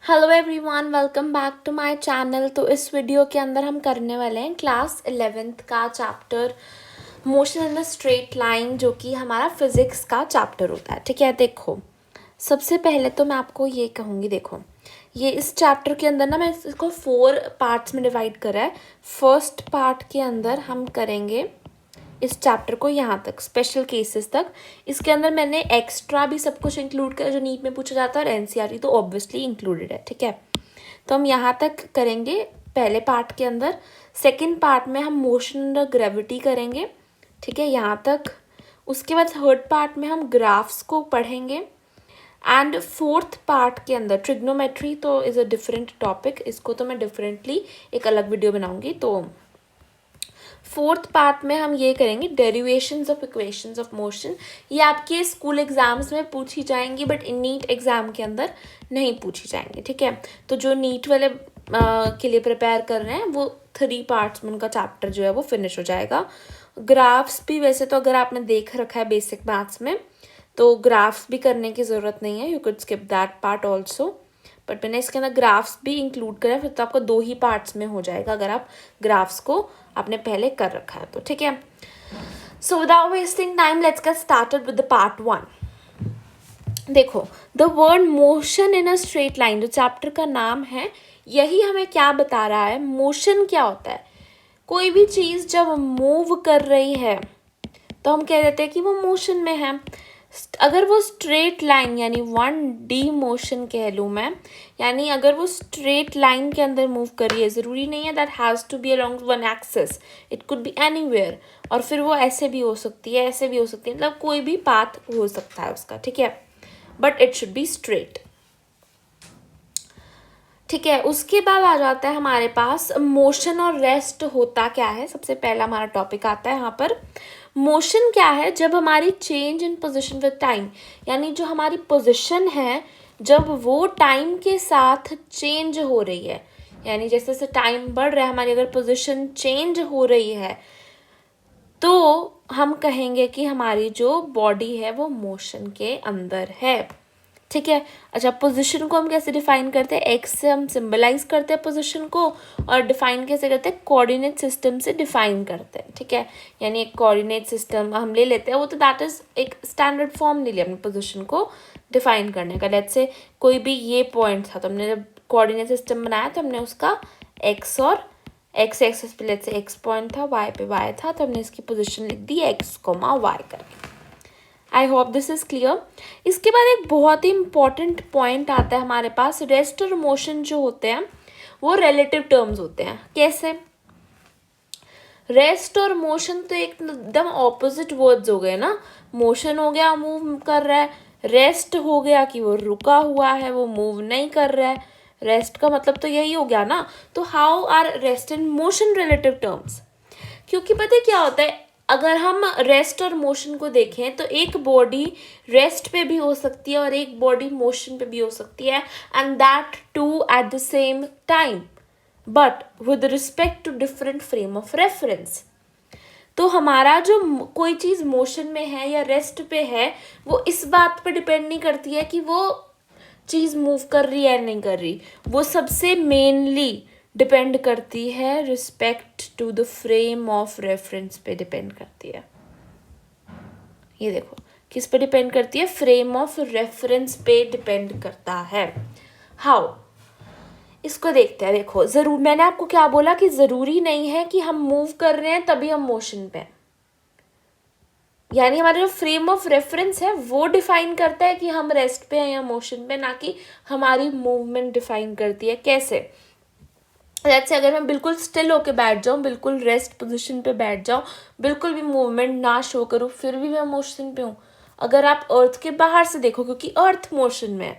Hello everyone, welcome back to my channel. तो इस video के अंदर हम करने वाले हैं क्लास 11th का chapter motion in a straight line, जो कि हमारा फिजिक्स का चैप्टर होता है। ठीक है, देखो सबसे पहले तो मैं आपको ये कहूँगी, देखो ये इस चैप्टर के अंदर ना मैं इसको 4 पार्ट्स में डिवाइड करा है। फर्स्ट पार्ट के अंदर हम करेंगे इस चैप्टर को यहाँ तक, स्पेशल केसेस तक। इसके अंदर मैंने एक्स्ट्रा भी सब कुछ इंक्लूड किया जो नीट में पूछा जाता है, और एनसीईआरटी तो ऑब्वियसली इंक्लूडेड है। ठीक है, तो हम यहाँ तक करेंगे पहले पार्ट के अंदर। सेकंड पार्ट में हम मोशन अंडर ग्रेविटी करेंगे। ठीक है, यहाँ तक। उसके बाद थर्ड पार्ट में हम ग्राफ्स को पढ़ेंगे। एंड फोर्थ पार्ट के अंदर ट्रिग्नोमेट्री तो इज़ अ डिफरेंट टॉपिक, इसको तो मैं डिफरेंटली एक अलग वीडियो बनाऊंगी। तो फोर्थ पार्ट में हम ये करेंगे derivations of equations of motion. ये आपके स्कूल एग्जाम्स में पूछी जाएंगी, बट इन नीट एग्जाम के अंदर नहीं पूछी जाएंगी। ठीक है, तो जो नीट वाले के लिए प्रिपेयर कर रहे हैं वो 3 पार्ट्स में उनका चैप्टर जो है वो फिनिश हो जाएगा। ग्राफ्स भी वैसे तो अगर आपने देख रखा है बेसिक मैथ्स में तो ग्राफ्स भी करने की ज़रूरत नहीं है, you could skip that part also. But मैंने इसके अंदर ग्राफ्स भी इंक्लूड करा, फिर तो आपको 2 ही पार्ट्स में हो जाएगा अगर आप ग्राफ्स को आपने पहले कर रखा है तो। ठीक है, so without wasting time let's get started with the part 1। देखो, the word motion in a straight line, जो चैप्टर का नाम है, यही हमें क्या बता रहा है, मोशन क्या होता है। कोई भी चीज़ जब मूव कर रही है तो हम कह देते हैं कि वो मोशन में है। अगर वो स्ट्रेट लाइन यानी 1D मोशन कह लूँ मैं, यानी अगर वो स्ट्रेट लाइन के अंदर मूव कर रही है, ज़रूरी नहीं है that has to be along one axis, it could be anywhere. और फिर वो ऐसे भी हो सकती है, ऐसे भी हो सकती है, मतलब कोई भी पाथ हो सकता है उसका। ठीक है, but it should be straight. ठीक है, उसके बाद आ जाता है हमारे पास मोशन और रेस्ट होता क्या है। सबसे पहला हमारा टॉपिक आता है यहाँ पर। मोशन क्या है, जब हमारी change in position with time, यानी जो हमारी पोजीशन है जब वो टाइम के साथ चेंज हो रही है, यानी जैसे जैसे टाइम बढ़ रहा है हमारी अगर पोजीशन चेंज हो रही है तो हम कहेंगे कि हमारी जो बॉडी है वो मोशन के अंदर है। ठीक है, अच्छा पोजीशन को हम कैसे डिफाइन करते हैं, एक्स से हम सिंबलाइज करते हैं पोजीशन को, और डिफाइन कैसे करते हैं, कोऑर्डिनेट सिस्टम से डिफाइन करते हैं। ठीक है, यानी एक कोऑर्डिनेट सिस्टम हम ले लेते हैं, वो तो दैट इज एक स्टैंडर्ड फॉर्म ले लिया अपने पोजीशन को डिफाइन करने का। लेट्स से कोई भी ये पॉइंट था तो हमने जब कोऑर्डिनेट सिस्टम बनाया तो हमने उसका एक्स और एक्स एक्सिस पे लेट्स से एक्स पॉइंट था, वाई पे वाई था, तो हमने इसकी पोजीशन लिख दी एक्स कोमा वाई करके। I hope this is clear. इसके बाद एक बहुत ही इंपॉर्टेंट पॉइंट आता है हमारे पास, रेस्ट और मोशन जो होते हैं वो रिलेटिव टर्म्स होते हैं। कैसे, रेस्ट और मोशन तो एकदम ऑपोजिट वर्ड्स हो गए ना। मोशन हो गया मूव कर रहा है, रेस्ट हो गया कि वो रुका हुआ है, वो मूव नहीं कर रहा है। रेस्ट का मतलब तो यही हो गया ना। तो how are rest and motion relative terms, क्योंकि पता है क्या होता है, अगर हम रेस्ट और मोशन को देखें तो एक बॉडी रेस्ट पे भी हो सकती है और एक बॉडी मोशन पे भी हो सकती है, and that too at the same time, but with respect to different frame of reference. तो हमारा जो कोई चीज़ मोशन में है या रेस्ट पे है वो इस बात पे डिपेंड नहीं करती है कि वो चीज़ मूव कर रही है नहीं कर रही, वो सबसे मेनली डिपेंड करती है respect to the frame of reference पे डिपेंड करती है। ये देखो किस पे डिपेंड करती है, फ्रेम ऑफ रेफरेंस पे डिपेंड करता है। हाउ, इसको देखते हैं। देखो जरूर मैंने आपको क्या बोला कि ज़रूरी नहीं है कि हम मूव कर रहे हैं तभी हम मोशन पे हैं, यानी हमारा जो फ्रेम ऑफ रेफरेंस है वो डिफाइन करता है कि हम रेस्ट पे हैं या मोशन पे, ना कि हमारी मूवमेंट डिफाइन करती है। कैसे, जैसे अगर मैं बिल्कुल स्टिल होके बैठ जाऊँ, बिल्कुल रेस्ट पोजीशन पे बैठ जाऊँ, बिल्कुल भी मूवमेंट ना शो करूँ, फिर भी मैं मोशन पे हूँ। अगर आप अर्थ के बाहर से देखो, क्योंकि अर्थ मोशन में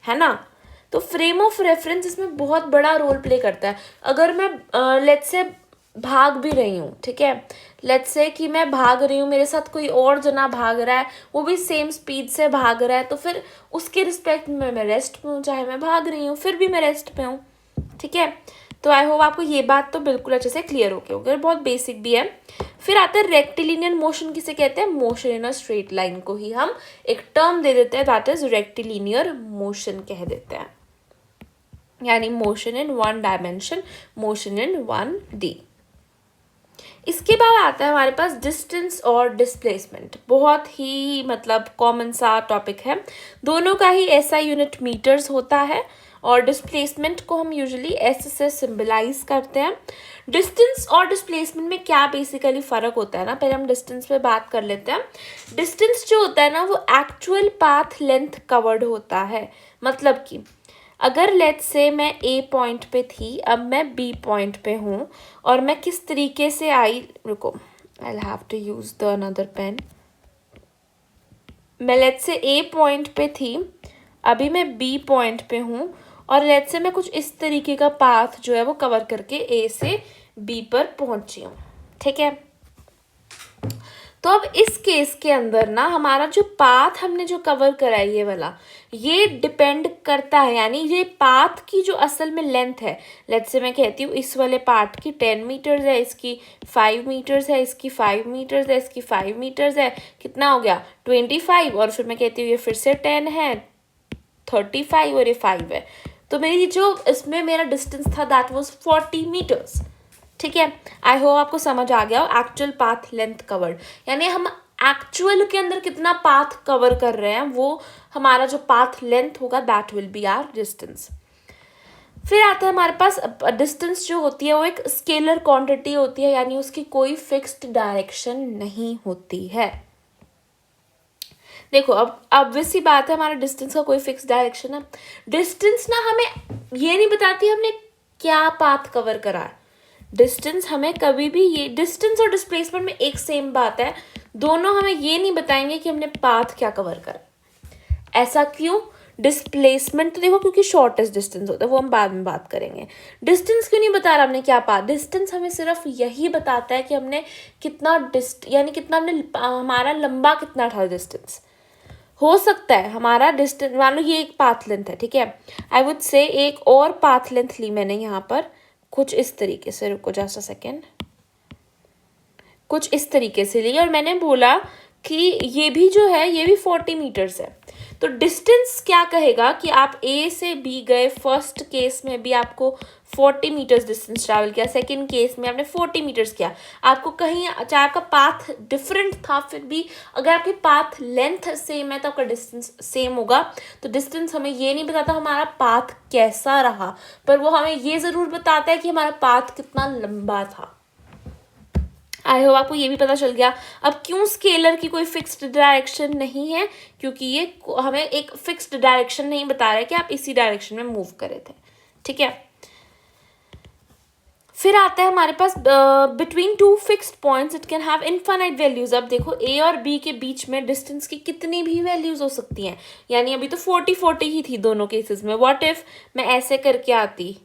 है ना, तो फ्रेम ऑफ रेफरेंस इसमें बहुत बड़ा रोल प्ले करता है। अगर मैं लेट्स से भाग भी रही हूँ, ठीक है, लेट्स से कि मैं भाग रही हूँ, मेरे साथ कोई और जना भाग रहा है, वो भी सेम स्पीड से भाग रहा है, तो फिर उसके रिस्पेक्ट में मैं रेस्ट पे हूँ, चाहे मैं भाग रही हूँ फिर भी मैं रेस्ट पे हूँ। ठीक है, तो आई होप आपको ये बात तो बिल्कुल अच्छे से क्लियर हो गई होगी, बहुत बेसिक भी है। फिर आता है रेक्टिलिनियर मोशन, किसे कहते हैं, motion in a straight line को ही हम एक टर्म दे देते हैं, दैट इज रेक्टिलिनियर मोशन कह देते हैं। यानी motion in 1 dimension, motion in 1D। इसके बाद आता है हमारे पास डिस्टेंस और डिस्प्लेसमेंट। बहुत ही मतलब कॉमन सा टॉपिक है, दोनों का ही SI यूनिट मीटर्स होता है और डिस्प्लेसमेंट को हम यूजुअली S से सिंबलाइज करते हैं। डिस्टेंस और डिस्प्लेसमेंट में क्या बेसिकली फ़र्क होता है ना, पहले हम डिस्टेंस पे बात कर लेते हैं। डिस्टेंस जो होता है ना वो एक्चुअल पाथ लेंथ कवर्ड होता है। मतलब कि अगर लेट्स से मैं A पॉइंट पे थी, अब मैं B पॉइंट पे हूँ और मैं किस तरीके से आई, रुको I will have to use the another pen. मैं लेट्स से A पॉइंट पे थी, अभी मैं B पॉइंट पे हूँ और लेट्स से मैं कुछ इस तरीके का पाथ जो है वो कवर करके A से B पर पहुँची हूँ, ठीक है। तो अब इस केस के अंदर ना हमारा जो पाथ हमने जो कवर करा है ये वाला, ये डिपेंड करता है, यानी ये पाथ की जो असल में लेंथ है, लेट्स से मैं कहती हूँ इस वाले पार्ट की 10 मीटर्स है, इसकी 5 मीटर्स है, इसकी 5 मीटर्स है, इसकी 5 मीटर्स है, कितना हो गया 25। और फिर मैं कहती हूँ ये फिर से 10 है, 35 और ये 5 है। तो मेरी जो इसमें मेरा डिस्टेंस था दैट वाज 40 मीटर्स, ठीक है। आई होप आपको समझ आ गया हो एक्चुअल पाथ लेंथ कवर्ड, यानी हम एक्चुअल के अंदर कितना पाथ कवर कर रहे हैं वो हमारा जो पाथ लेंथ होगा that will be our distance. फिर आता है हमारे पास डिस्टेंस जो होती है वो एक स्केलर क्वांटिटी होती है, यानी उसकी कोई फिक्स्ड डायरेक्शन नहीं होती है। देखो अब ऑब्वियस सी बात है, हमारा डिस्टेंस का कोई फिक्स डायरेक्शन है। डिस्टेंस ना हमें ये नहीं बताती हमने क्या पाथ कवर करा है। डिस्टेंस हमें कभी भी, ये डिस्टेंस और डिस्प्लेसमेंट में एक सेम बात है, दोनों हमें ये नहीं बताएंगे कि हमने पाथ क्या कवर करा। ऐसा क्यों? डिस्प्लेसमेंट तो देखो क्योंकि शॉर्टेस्ट डिस्टेंस होता है, वो हम बाद में बात करेंगे। डिस्टेंस क्यों नहीं बता रहा हमने क्या पाथ? डिस्टेंस हमें सिर्फ यही बताता है कि हमने कितना यानी कितना हमने हमारा लंबा कितना था डिस्टेंस। हो सकता है हमारा डिस्टेंस, मान लो ये एक पाथ लेंथ है, ठीक है, आई वुड से एक और पाथ लेंथ ली मैंने यहाँ पर कुछ इस तरीके से, रुको जस्ट अ सेकेंड, कुछ इस तरीके से ली और मैंने बोला कि ये भी जो है ये भी 40 मीटर्स है। तो डिस्टेंस क्या कहेगा कि आप A से B गए, फर्स्ट केस में भी आपको 40 मीटर्स डिस्टेंस ट्रैवल किया, सेकंड केस में आपने 40 मीटर्स किया। आपको कहीं चाहे आपका पाथ डिफरेंट था, फिर भी अगर आपकी पाथ लेंथ सेम है तो आपका डिस्टेंस सेम होगा। तो डिस्टेंस हमें ये नहीं बताता हमारा पाथ कैसा रहा, पर वो हमें ये ज़रूर बताता है कि हमारा पाथ कितना लंबा था। आई होप आपको ये भी पता चल गया। अब क्यों स्केलर की कोई फिक्स्ड डायरेक्शन नहीं है, क्योंकि ये हमें एक फिक्स्ड डायरेक्शन नहीं बता रहा है कि आप इसी डायरेक्शन में मूव करे थे, ठीक है। फिर आता है हमारे पास between two fixed points it can have infinite values. अब देखो A और B के बीच में डिस्टेंस की कितनी भी वैल्यूज हो सकती हैं, यानी अभी तो 40-40 ही थी दोनों केसेस में। व्हाट इफ मैं ऐसे करके आती,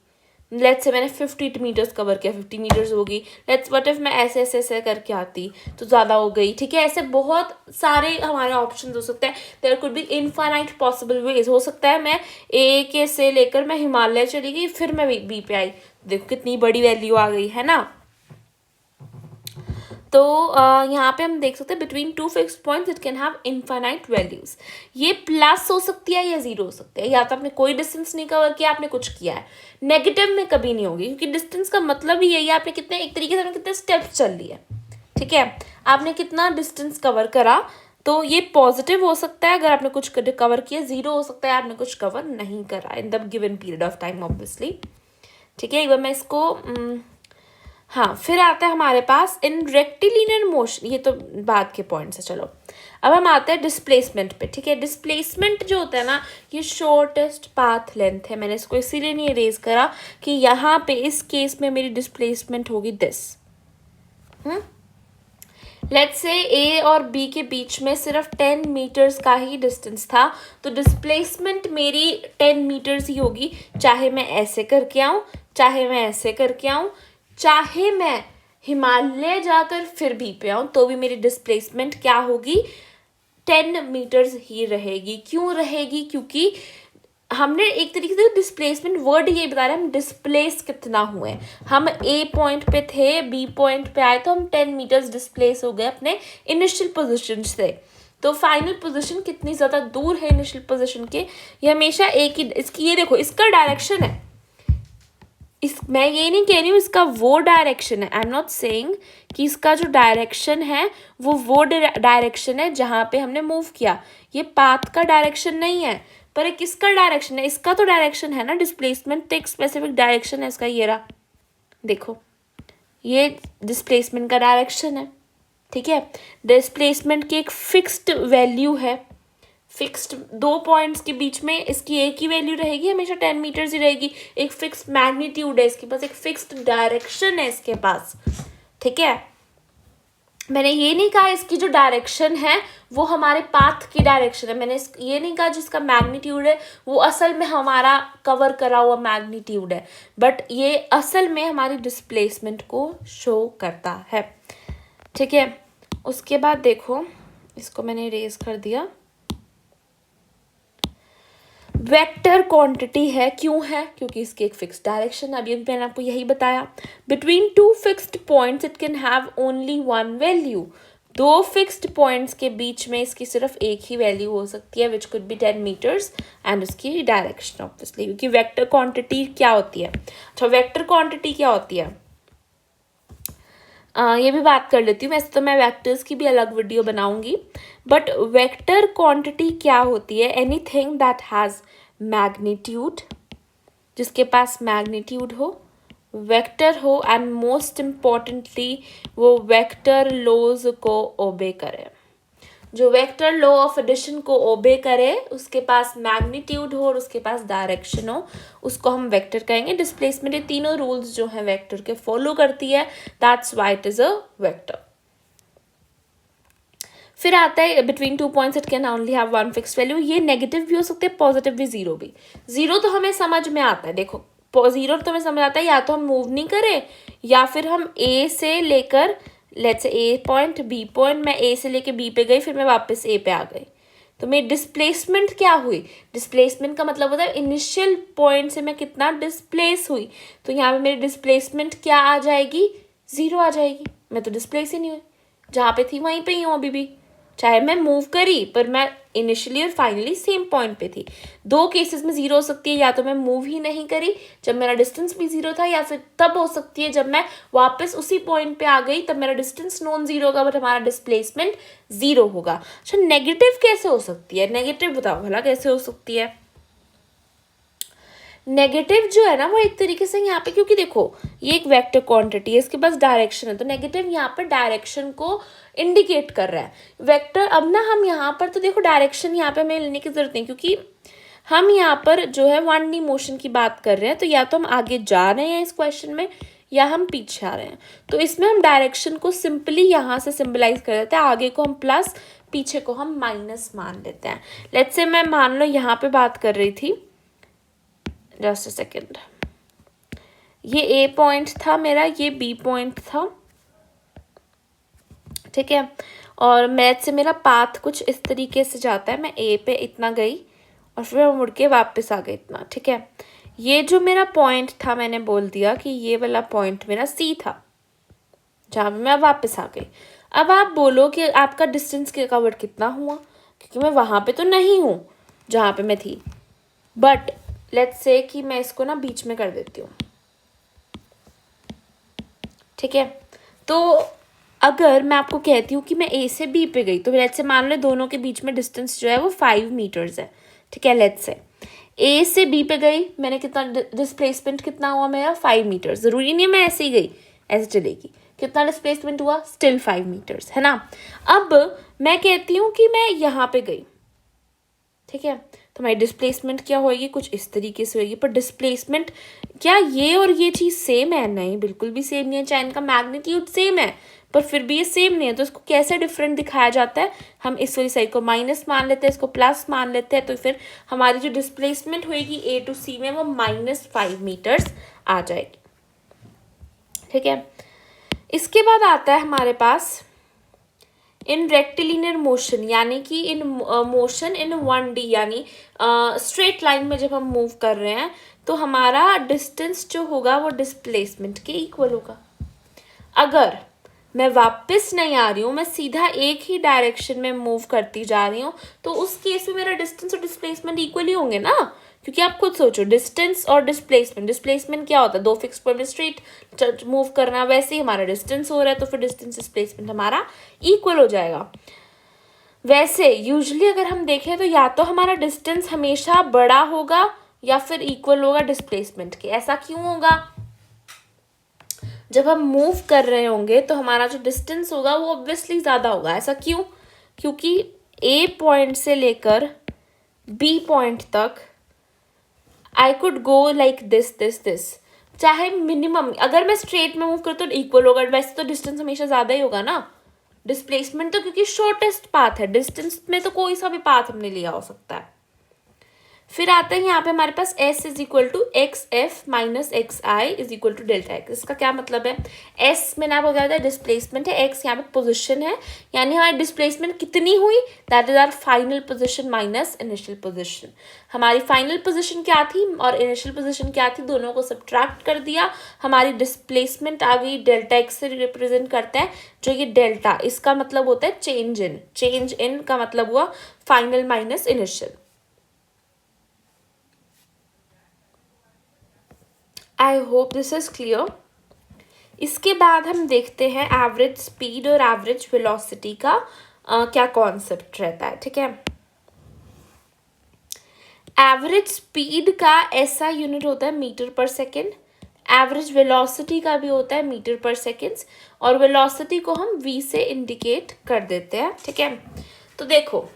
लेट्स से मैंने 50 मीटर्स कवर किया, 50 मीटर्स होगी। व्हाट इफ मैं ऐसे ऐसे ऐसे करके आती तो ज़्यादा हो गई, ठीक है। ऐसे बहुत सारे हमारे ऑप्शन हो सकते हैं। There could be infinite possible ways. हो सकता है मैं A के से लेकर मैं हिमालय चली गई, फिर मैं B पे आई, देखो कितनी बड़ी वैल्यू आ गई है ना। तो यहाँ पे हम देख सकते हैं between two fixed points it can have infinite values. ये प्लस हो सकती है या जीरो हो सकती है, या तो आपने कोई डिस्टेंस नहीं कवर किया, आपने कुछ किया है। नेगेटिव में कभी नहीं होगी, क्योंकि डिस्टेंस का मतलब ही यही है आपने कितने, एक तरीके से आपने कितने स्टेप्स चल लिए, ठीक है, आपने कितना डिस्टेंस कवर करा। तो ये पॉजिटिव हो सकता है अगर आपने कुछ कवर किया, जीरो हो सकता है आपने कुछ कवर नहीं करा in the given period of time obviously, ठीक है। एक बार मैं इसको हाँ, फिर आता है हमारे पास इन रेक्टिलिनियर मोशन, ये तो बाद के पॉइंट्स है। चलो अब हम आते हैं डिस्प्लेसमेंट पे, ठीक है। डिस्प्लेसमेंट जो होता है ना, ये शॉर्टेस्ट पाथ लेंथ है। मैंने इसको इसीलिए नहीं इरेज करा कि यहाँ पे इस केस में मेरी डिस्प्लेसमेंट होगी दिस। लेट्स से A और B के बीच में सिर्फ 10 मीटर्स का ही डिस्टेंस था, तो डिस्प्लेसमेंट मेरी 10 मीटर्स ही होगी, चाहे मैं ऐसे करके आऊँ, चाहे मैं ऐसे करके आऊँ, चाहे मैं हिमालय जाकर फिर B पे आऊँ, तो भी मेरी डिस्प्लेसमेंट क्या होगी, 10 मीटर्स ही रहेगी। क्यों रहेगी? क्योंकि हमने एक तरीके से डिस्प्लेसमेंट वर्ड ये बता रहे हैं हम डिस्प्लेस कितना हुए। हम A पॉइंट पे थे, B पॉइंट पे आए, तो हम 10 मीटर्स डिस्प्लेस हो गए अपने इनिशियल पोजीशन से। तो फाइनल पोजीशन कितनी ज़्यादा दूर है इनिशियल पोजीशन के, ये हमेशा एक ही, इसकी ये देखो इसका डायरेक्शन है, मैं ये नहीं कह रही हूँ इसका वो डायरेक्शन है, आई एम नॉट सेइंग कि इसका जो डायरेक्शन है वो डायरेक्शन है जहाँ पे हमने मूव किया। ये पाथ का डायरेक्शन नहीं है, पर एक किसका डायरेक्शन है? इसका तो डायरेक्शन है ना, डिस्प्लेसमेंट तो एक स्पेसिफिक डायरेक्शन है इसका। ये रहा, देखो ये डिस्प्लेसमेंट का डायरेक्शन है, ठीक है। डिस्प्लेसमेंट की एक फिक्स्ड वैल्यू है, फिक्स्ड 2 पॉइंट्स के बीच में इसकी एक ही वैल्यू रहेगी, हमेशा 10 मीटर्स ही रहेगी। एक फिक्स्ड मैग्नीट्यूड है इसके पास, एक फिक्स्ड डायरेक्शन है इसके पास, ठीक है। मैंने ये नहीं कहा इसकी जो डायरेक्शन है वो हमारे पाथ की डायरेक्शन है। मैंने ये नहीं कहा जिसका मैग्नीट्यूड है वो असल में हमारा कवर करा हुआ मैग्नीट्यूड है, बट ये असल में हमारी डिस्प्लेसमेंट को शो करता है, ठीक है। उसके बाद देखो, इसको मैंने इरेज कर दिया। वेक्टर क्वांटिटी है, क्यों है? क्योंकि इसकी एक फिक्स डायरेक्शन है। अभी मैंने आपको यही बताया। Between two fixed points it can have only one value. 2 fixed points के बीच में इसकी सिर्फ एक ही वैल्यू हो सकती है, which could be 10 meters, and उसकी डायरेक्शन ऑब्वियसली। क्योंकि वेक्टर क्वांटिटी क्या होती है? अच्छा, वेक्टर क्वांटिटी क्या होती है ये भी बात कर लेती हूँ। वैसे तो मैं वेक्टर्स की भी अलग वीडियो बनाऊंगी, बट वेक्टर क्वांटिटी क्या होती है? एनीथिंग दैट हैज़ मैग्नीट्यूड, जिसके पास मैग्नीट्यूड हो, वेक्टर हो, एंड मोस्ट इम्पॉर्टेंटली वो वेक्टर लॉज को ओबे करे। जो वेक्टर लॉ ऑफ एडिशन को ओबे करे, उसके पास मैग्नीट्यूड हो और उसके पास डायरेक्शन हो, उसको हम वेक्टर कहेंगे। डिस्प्लेसमेंट ये तीनों रूल्स जो हैं वेक्टर के फॉलो करती है, that's why it is a vector. फिर आता है between 2 points it can only have one fixed value. ये नेगेटिव भी हो सकते हैं, पॉजिटिव भी, जीरो भी। जीरो तो हमें समझ में आता है, देखो जीरो तो हमें समझ आता है, या तो हम मूव नहीं करें या फिर हम ए से लेकर, let's say A point B point, मैं ए से लेके बी पे गई, फिर मैं वापस ए पे आ गई, तो मेरी डिस्प्लेसमेंट क्या हुई? डिस्प्लेसमेंट का मतलब होता है इनिशियल पॉइंट से मैं कितना डिस्प्लेस हुई। तो यहाँ पे मेरी डिस्प्लेसमेंट क्या आ जाएगी? जीरो आ जाएगी। मैं तो डिस्प्लेस ही नहीं हुई, जहाँ पे थी वहीं पे ही हूँ अभी भी, चाहे मैं मूव करी, पर मैं इनिशियली और फाइनली सेम पॉइंट पे थी। 2 केसेस में जीरो हो सकती है, या तो मैं मूव ही नहीं करी जब मेरा डिस्टेंस भी जीरो था, या फिर तब हो सकती है जब मैं वापस उसी पॉइंट पे आ गई, तब मेरा डिस्टेंस नॉन जीरो होगा बट हमारा डिस्प्लेसमेंट जीरो होगा। अच्छा, नेगेटिव कैसे हो सकती है? नेगेटिव बताओ भला कैसे हो सकती है? नेगेटिव जो है ना वो एक तरीके से यहाँ पे, क्योंकि देखो ये एक वेक्टर क्वांटिटी है, इसके पास डायरेक्शन है, तो नेगेटिव यहाँ पर डायरेक्शन को इंडिकेट कर रहा है। वेक्टर, अब ना हम यहाँ पर तो देखो डायरेक्शन यहाँ पे हमें लेने की जरूरत नहीं, क्योंकि हम यहाँ पर जो है 1D मोशन की बात कर रहे हैं, तो या तो हम आगे जा रहे हैं इस क्वेश्चन में या हम पीछे आ रहे हैं। तो इसमें हम डायरेक्शन को सिंपली यहाँ से सिंबलाइज कर देते हैं, आगे को हम प्लस, पीछे को हम माइनस मान लेते हैं। लेट्स से मैं मान लो यहाँ पे बात कर रही थी, जस्ट अ सेकेंड, ये ए पॉइंट था मेरा, ये बी पॉइंट था, ठीक है, और मैथ से मेरा पाथ कुछ इस तरीके से जाता है, मैं ए पे इतना गई और फिर मुड़ के वापस आ गई इतना, ठीक है। ये जो मेरा पॉइंट था, मैंने बोल दिया कि ये वाला पॉइंट मेरा सी था, जहाँ पे मैं वापस आ गई। अब आप बोलो कि आपका डिस्टेंस कवर्ड कितना हुआ, क्योंकि मैं वहाँ पे तो नहीं हूँ जहाँ पे मैं थी, बट लेट्स से कि मैं इसको ना बीच में कर देती हूँ, ठीक है। तो अगर मैं आपको कहती हूँ कि मैं ए से बी पे गई, तो लेट्स से मान लो दोनों के बीच में डिस्टेंस जो है वो 5 मीटर्स है, ठीक है। लेट्स से ए से बी पे गई, मैंने कितना डिस्प्लेसमेंट कितना हुआ मेरा? 5 मीटर्स। ज़रूरी नहीं है मैं ऐसे ही गई, ऐसे चलेगी। कितना डिस्प्लेसमेंट हुआ? स्टिल 5 मीटर्स, है ना। अब मैं कहती हूँ कि मैं यहाँ पे गई, ठीक है, तो हमारी डिस्प्लेसमेंट क्या होएगी? कुछ इस तरीके से होएगी। पर डिस्प्लेसमेंट क्या ये और ये चीज़ सेम है? नहीं, बिल्कुल भी सेम नहीं है। चाहे इनका मैग्नीट्यूड सेम है पर फिर भी ये सेम नहीं है, तो इसको कैसे डिफरेंट दिखाया जाता है? हम इस वाली साइड को माइनस मान लेते हैं, इसको प्लस मान लेते हैं, तो फिर हमारी जो डिस्प्लेसमेंट होएगी ए टू सी में वो -5 मीटर्स आ जाएगी, ठीक है। इसके बाद आता है हमारे पास इन रेक्टिलिनियर मोशन, यानी कि इन मोशन इन 1D, यानी स्ट्रेट लाइन में जब हम मूव कर रहे हैं तो हमारा डिस्टेंस जो होगा वो डिस्प्लेसमेंट के इक्वल होगा। अगर मैं वापस नहीं आ रही हूँ, मैं सीधा एक ही डायरेक्शन में मूव करती जा रही हूँ, तो उस केस में मेरा डिस्टेंस और डिस्प्लेसमेंट इक्वल ही होंगे ना, क्योंकि आप खुद सोचो डिस्टेंस और डिस्प्लेसमेंट, डिस्प्लेसमेंट क्या होता है, दो फिक्स पॉइंट में स्ट्रेट मूव करना, वैसे ही हमारा डिस्टेंस हो रहा है तो फिर डिस्टेंस डिस्प्लेसमेंट हमारा इक्वल हो जाएगा। वैसे यूजुअली अगर हम देखें तो या तो हमारा डिस्टेंस हमेशा बड़ा होगा या फिर इक्वल होगा डिस्प्लेसमेंट के। ऐसा क्यों होगा, जब हम मूव कर रहे होंगे तो हमारा जो डिस्टेंस होगा वो ऑब्वियसली ज़्यादा होगा। ऐसा क्यों, क्योंकि ए पॉइंट से लेकर बी पॉइंट तक I could go like this, चाहे मिनिमम अगर मैं स्ट्रेट में मूव करूँ तो इक्वल होगा, वैसे तो डिस्टेंस हमेशा ज़्यादा ही होगा ना। डिस्प्लेसमेंट तो क्योंकि शॉर्टेस्ट पाथ है, डिस्टेंस में तो कोई सा भी पाथ हमने लिया हो सकता है। फिर आते हैं यहाँ पे हमारे पास s is equal to x f minus x i is equal to delta x. इसका क्या मतलब है, s मैंने आपको क्या होता है डिस्प्लेसमेंट है, x यहाँ पे पोजीशन है, यानी हमारी डिस्प्लेसमेंट कितनी हुई, that is our final position minus initial position. हमारी फाइनल पोजीशन क्या थी और इनिशियल पोजीशन क्या थी, दोनों को सब्ट्रैक्ट कर दिया, हमारी डिस्प्लेसमेंट आ गई डेल्टा एक्स से रिप्रेजेंट करते हैं, जो ये डेल्टा इसका मतलब होता है चेंज इन का मतलब हुआ final minus initial. I hope this is clear. इसके बाद हम देखते हैं एवरेज स्पीड और एवरेज वेलोसिटी का क्या कॉन्सेप्ट रहता है। ठीक है, एवरेज स्पीड का ऐसा यूनिट होता है metre per second, average velocity का भी होता है मीटर पर सेकेंड्स, और वेलोसिटी को हम v से इंडिकेट कर देते हैं। ठीक है, तो देखो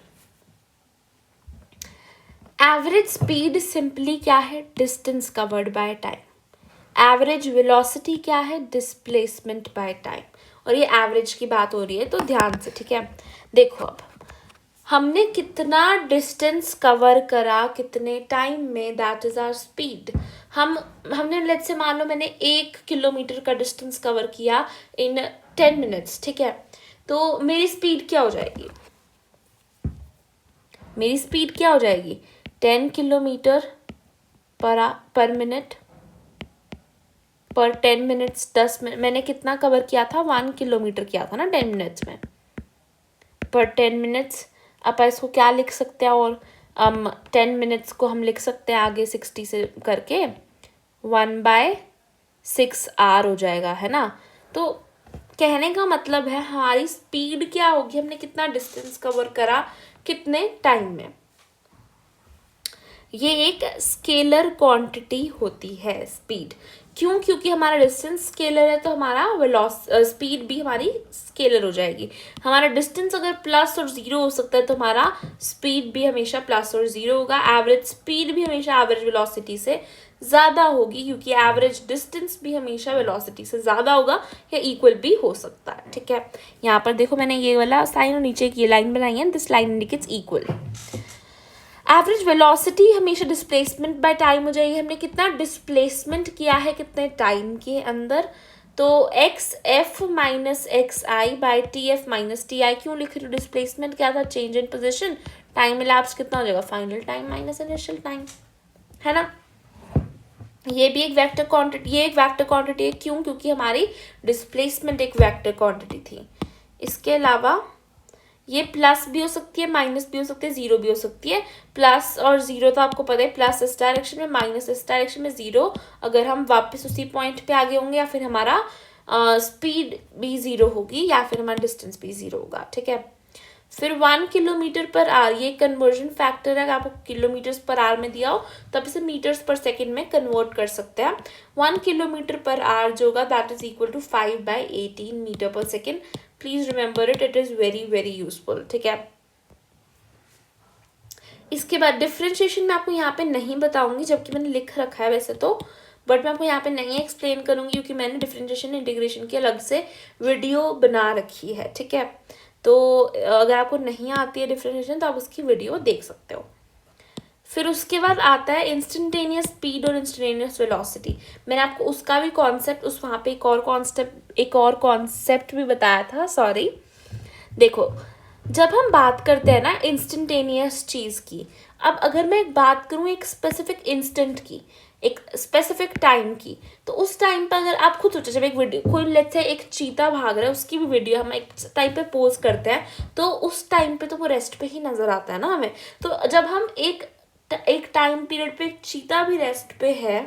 एवरेज स्पीड सिंपली क्या है, distance covered by time. Average velocity क्या है, डिस्प्लेसमेंट बाय टाइम, और ये एवरेज की बात हो रही है तो ध्यान से। ठीक है, देखो अब हमने कितना डिस्टेंस कवर करा कितने टाइम में, दैट इज आवर स्पीड। हमने लेट्स से मान लो मैंने 1 किलोमीटर का डिस्टेंस कवर किया इन 10 मिनट्स। ठीक है, तो मेरी स्पीड क्या हो जाएगी, मेरी स्पीड क्या हो जाएगी 10 किलोमीटर पर मिनट पर 10 मिनट्स। 10 मिनट मैंने कितना कवर किया था, 1 किलोमीटर किया था ना 10 मिनट्स में, पर 10 मिनट्स। अब इसको क्या लिख सकते हैं, और 10 मिनट्स को हम लिख सकते हैं आगे 60 से करके 1/6 आवर हो जाएगा, है ना। तो कहने का मतलब है हमारी स्पीड क्या होगी, हमने कितना डिस्टेंस कवर करा कितने टाइम में। ये एक स्केलर क्वांटिटी होती है स्पीड, क्यों, क्योंकि हमारा डिस्टेंस स्केलर है तो हमारा स्पीड भी हमारी स्केलर हो जाएगी। हमारा डिस्टेंस अगर प्लस और जीरो हो सकता है तो हमारा स्पीड भी हमेशा प्लस और जीरो होगा। एवरेज स्पीड भी हमेशा एवरेज वेलोसिटी से ज़्यादा होगी, क्योंकि एवरेज डिस्टेंस भी हमेशा वेलोसिटी से ज़्यादा होगा या इक्वल भी हो सकता है। ठीक है, यहाँ पर देखो मैंने ये वाला साइन और नीचे की लाइन बनाई है, this line indicates equal. Average velocity हमेशा डिस्प्लेसमेंट बाय टाइम हो जाएगी, हमने कितना डिस्प्लेसमेंट किया है कितने टाइम के अंदर, तो x f minus x I by T f minus t आई। क्यों लिख रही हूँ, डिस्प्लेसमेंट क्या था, change in position, time elapse कितना हो जाएगा, final time minus initial time, है ना। ये भी एक वेक्टर क्वांटिटी, ये एक वेक्टर क्वांटिटी है, क्यों, क्योंकि हमारी डिस्प्लेसमेंट एक वेक्टर क्वांटिटी थी। इसके अलावा ये प्लस भी हो सकती है, माइनस भी हो सकती है, जीरो भी हो सकती है। प्लस और जीरो तो आपको पता है, प्लस इस डायरेक्शन में, माइनस इस डायरेक्शन में, जीरो अगर हम वापस उसी पॉइंट पे आगे होंगे, या फिर हमारा स्पीड भी जीरो होगी, या फिर हमारा डिस्टेंस भी जीरो होगा। ठीक है, फिर 1 किलोमीटर पर आवर, ये कन्वर्जन फैक्टर है, आपको किलोमीटर्स पर आवर में दिया हो तब इसे मीटर्स पर सेकेंड में कन्वर्ट कर सकते हैं। 1 किलोमीटर पर आवर जो होगा that is equal to 5/18 metre per second. Please remember it is very very useful. ठीक है, इसके बाद डिफ्रेंशिएशन मैं आपको यहाँ पे नहीं बताऊंगी, जबकि मैंने लिख रखा है वैसे तो, बट मैं आपको यहाँ पे नहीं एक्सप्लेन करूंगी क्योंकि मैंने डिफ्रेंशिएशन इंटीग्रेशन की अलग से वीडियो बना रखी है। ठीक है, तो अगर आपको नहीं आती है डिफ्रेंशिएशन तो आप उसकी वीडियो देख सकते हो। फिर उसके बाद आता है इंस्टेंटेनियस स्पीड और इंस्टेंटेनियस वेलोसिटी। मैंने आपको उसका भी कॉन्सेप्ट उस वहाँ पे एक और कॉन्सेप्ट भी बताया था, सॉरी। देखो जब हम बात करते हैं ना इंस्टेंटेनियस चीज़ की, अब अगर मैं एक बात करूँ एक स्पेसिफिक इंस्टेंट की, एक स्पेसिफिक टाइम की, तो उस टाइम पर अगर आप खुद सोचो, जब एक वीडियो कोई लेट्स से एक चीता भाग रहा है उसकी भी वीडियो हम एक टाइम पे पोस्ट करते हैं, तो उस टाइम पे तो वो रेस्ट पे ही नज़र आता है ना हमें। तो जब हम एक एक टाइम पीरियड पे एक चीता भी रेस्ट पे है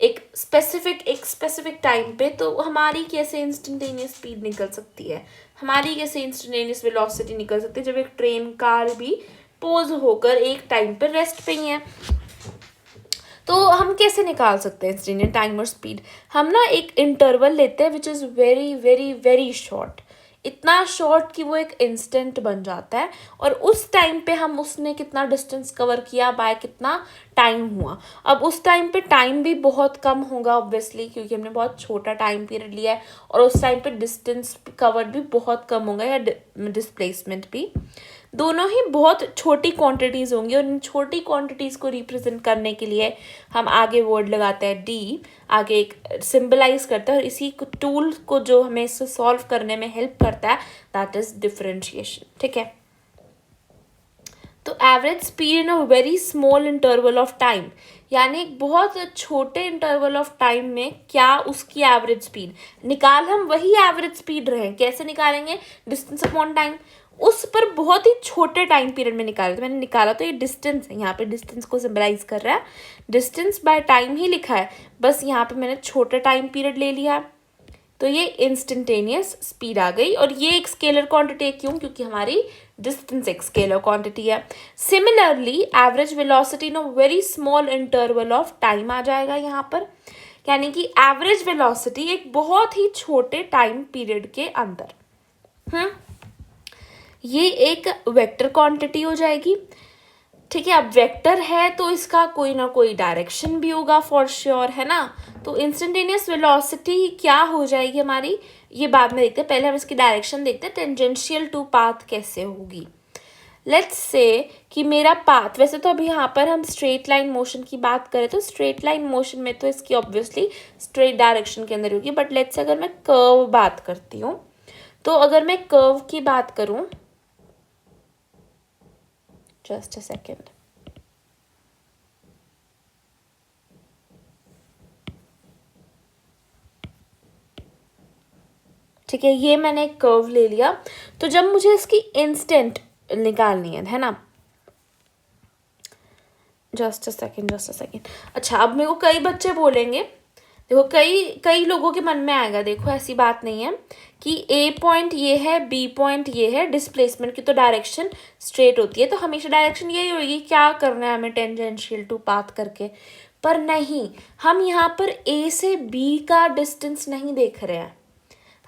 एक स्पेसिफिक टाइम पे, तो हमारी कैसे इंस्टेंटेनियस स्पीड निकल सकती है, हमारी कैसे इंस्टेंटेनियस वेलोसिटी निकल सकती है जब एक ट्रेन कार भी पोज होकर एक टाइम पर रेस्ट पे ही है। तो हम कैसे निकाल सकते हैं इंस्टेंटेनियस टाइम और स्पीड? हम ना एक इंटरवल लेते हैं which is very very very short, इतना शॉर्ट कि वो एक इंस्टेंट बन जाता है, और उस टाइम पे हम उसने कितना डिस्टेंस कवर किया बाय कितना टाइम हुआ। अब उस टाइम पे टाइम भी बहुत कम होगा ऑब्वियसली, क्योंकि हमने बहुत छोटा टाइम पीरियड लिया है, और उस टाइम पे डिस्टेंस कवर भी बहुत कम होगा या डिस्प्लेसमेंट भी, दोनों ही बहुत छोटी क्वांटिटीज़ होंगी। और इन छोटी क्वांटिटीज़ को रिप्रेजेंट करने के लिए हम आगे वर्ड लगाते हैं डी, आगे एक सिंबलाइज करता है, और इसी को टूल को जो हमें इससे सॉल्व करने में हेल्प करता है दैट इज डिफरेंशिएशन। ठीक है, तो average speed in a very small interval of time, यानी एक बहुत छोटे इंटरवल ऑफ टाइम में क्या उसकी एवरेज स्पीड निकाल, हम वही एवरेज स्पीड रहे, कैसे निकालेंगे? डिस्टेंस अपॉन टाइम, उस पर बहुत ही छोटे टाइम पीरियड में निकाला। तो मैंने निकाला तो ये डिस्टेंस है, यहाँ पे डिस्टेंस को सिंबलाइज कर रहा है, डिस्टेंस बाय टाइम ही लिखा है, बस यहाँ पे मैंने छोटा टाइम पीरियड ले लिया, तो ये इंस्टेंटेनियस स्पीड आ गई। और ये एक स्केलर क्वांटिटी है, क्यों? क्योंकि हमारी डिस्टेंस एक स्केलर क्वांटिटी है। Similarly average velocity in a very small interval of time आ जाएगा यहाँ पर, यानी कि एवरेज वेलोसिटी एक बहुत ही छोटे टाइम पीरियड के अंदर। ये एक वेक्टर क्वांटिटी हो जाएगी। ठीक है, अब वेक्टर है तो इसका कोई ना कोई डायरेक्शन भी होगा फॉर श्योर, है ना। तो इंस्टेंटेनियस वेलोसिटी क्या हो जाएगी हमारी, ये बाद में देखते हैं, पहले हम इसकी डायरेक्शन देखते हैं, टेंजेंशियल टू पाथ कैसे होगी। लेट्स से कि मेरा पाथ, वैसे तो अभी यहाँ पर हम स्ट्रेट लाइन मोशन की बात करें तो स्ट्रेट लाइन मोशन में तो इसकी ऑब्वियसली स्ट्रेट डायरेक्शन के अंदर होगी, बट लेट्स से अगर मैं कर्व बात करती हूँ, तो अगर मैं कर्व की बात करूँ, जस्ट अ सेकेंड, ठीक है, ये मैंने एक कर्व ले लिया। तो जब मुझे इसकी इंस्टेंट निकालनी है ना, जस्ट अ सेकेंड। अच्छा, अब मेरे को कई बच्चे बोलेंगे, देखो कई लोगों के मन में आएगा, देखो ऐसी बात नहीं है कि ए पॉइंट ये है, बी पॉइंट ये है, डिस्प्लेसमेंट की तो डायरेक्शन स्ट्रेट होती है, तो हमेशा डायरेक्शन यही होगी, क्या करना है हमें टेंजेंशियल टू पाथ करके। पर नहीं, हम यहाँ पर ए से बी का डिस्टेंस नहीं देख रहे हैं,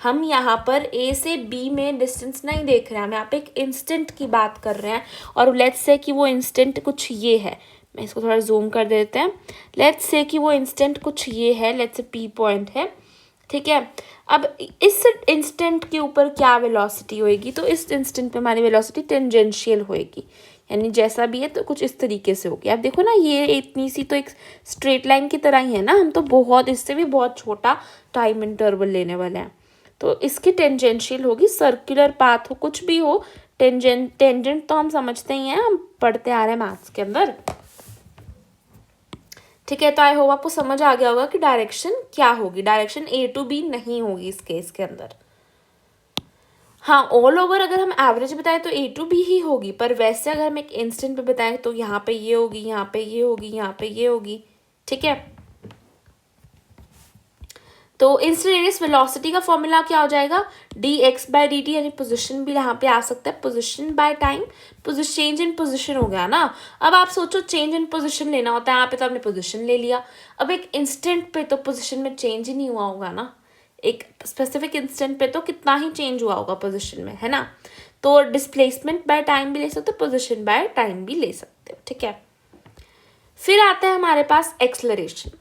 हम यहाँ पर ए से बी में डिस्टेंस नहीं देख रहे हैं, हम यहाँ पे एक इंस्टेंट की बात कर रहे हैं। और लेट्स से कि वो इंस्टेंट कुछ ये है, मैं इसको थोड़ा जूम कर देते हैं, लेट्स से कि वो इंस्टेंट कुछ ये है, लेट्स से पी पॉइंट है। ठीक है, अब इस इंस्टेंट के ऊपर क्या वेलोसिटी होएगी, तो इस इंस्टेंट पे हमारी वेलोसिटी टेंजेंशियल होएगी, यानी जैसा भी है तो कुछ इस तरीके से होगी। आप देखो ना, ये इतनी सी तो एक स्ट्रेट लाइन की तरह ही है ना, हम तो बहुत इससे भी बहुत छोटा टाइम इंटरवल लेने वाले हैं, तो इसकी टेंजेंशियल होगी। सर्कुलर पाथ हो, कुछ भी हो, टेंजेंट तो हम समझते ही हैं, हम पढ़ते आ रहे हैं मैथ्स के अंदर। ठीक है, तो आई होप आपको समझ आ गया होगा कि डायरेक्शन क्या होगी, डायरेक्शन ए टू बी नहीं होगी इस केस के अंदर। हाँ, ऑल ओवर अगर हम एवरेज बताएं तो ए टू बी ही होगी, पर वैसे अगर हम एक इंस्टेंट पे बताएं तो यहाँ पे ये होगी, यहाँ पे ये होगी, यहाँ पे ये होगी। ठीक है, तो इंस्टेंटेनियस वेलोसिटी का फॉर्मूला क्या हो जाएगा, D x by d T, यानी पोजिशन भी यहाँ पे आ सकता है, position by time, change in position हो गया ना। अब आप सोचो चेंज इन पोजिशन लेना होता है, यहाँ पे तो आपने पोजिशन ले लिया, अब एक इंस्टेंट पे तो पोजिशन में चेंज ही नहीं हुआ होगा ना, एक स्पेसिफिक इंस्टेंट पे तो कितना ही चेंज हुआ होगा पोजिशन में, है ना। तो डिस्प्लेसमेंट बाय टाइम भी ले सकते हो, पोजिशन बाय टाइम भी ले सकते हो। ठीक है, फिर आता है हमारे पास एक्सलरेशन।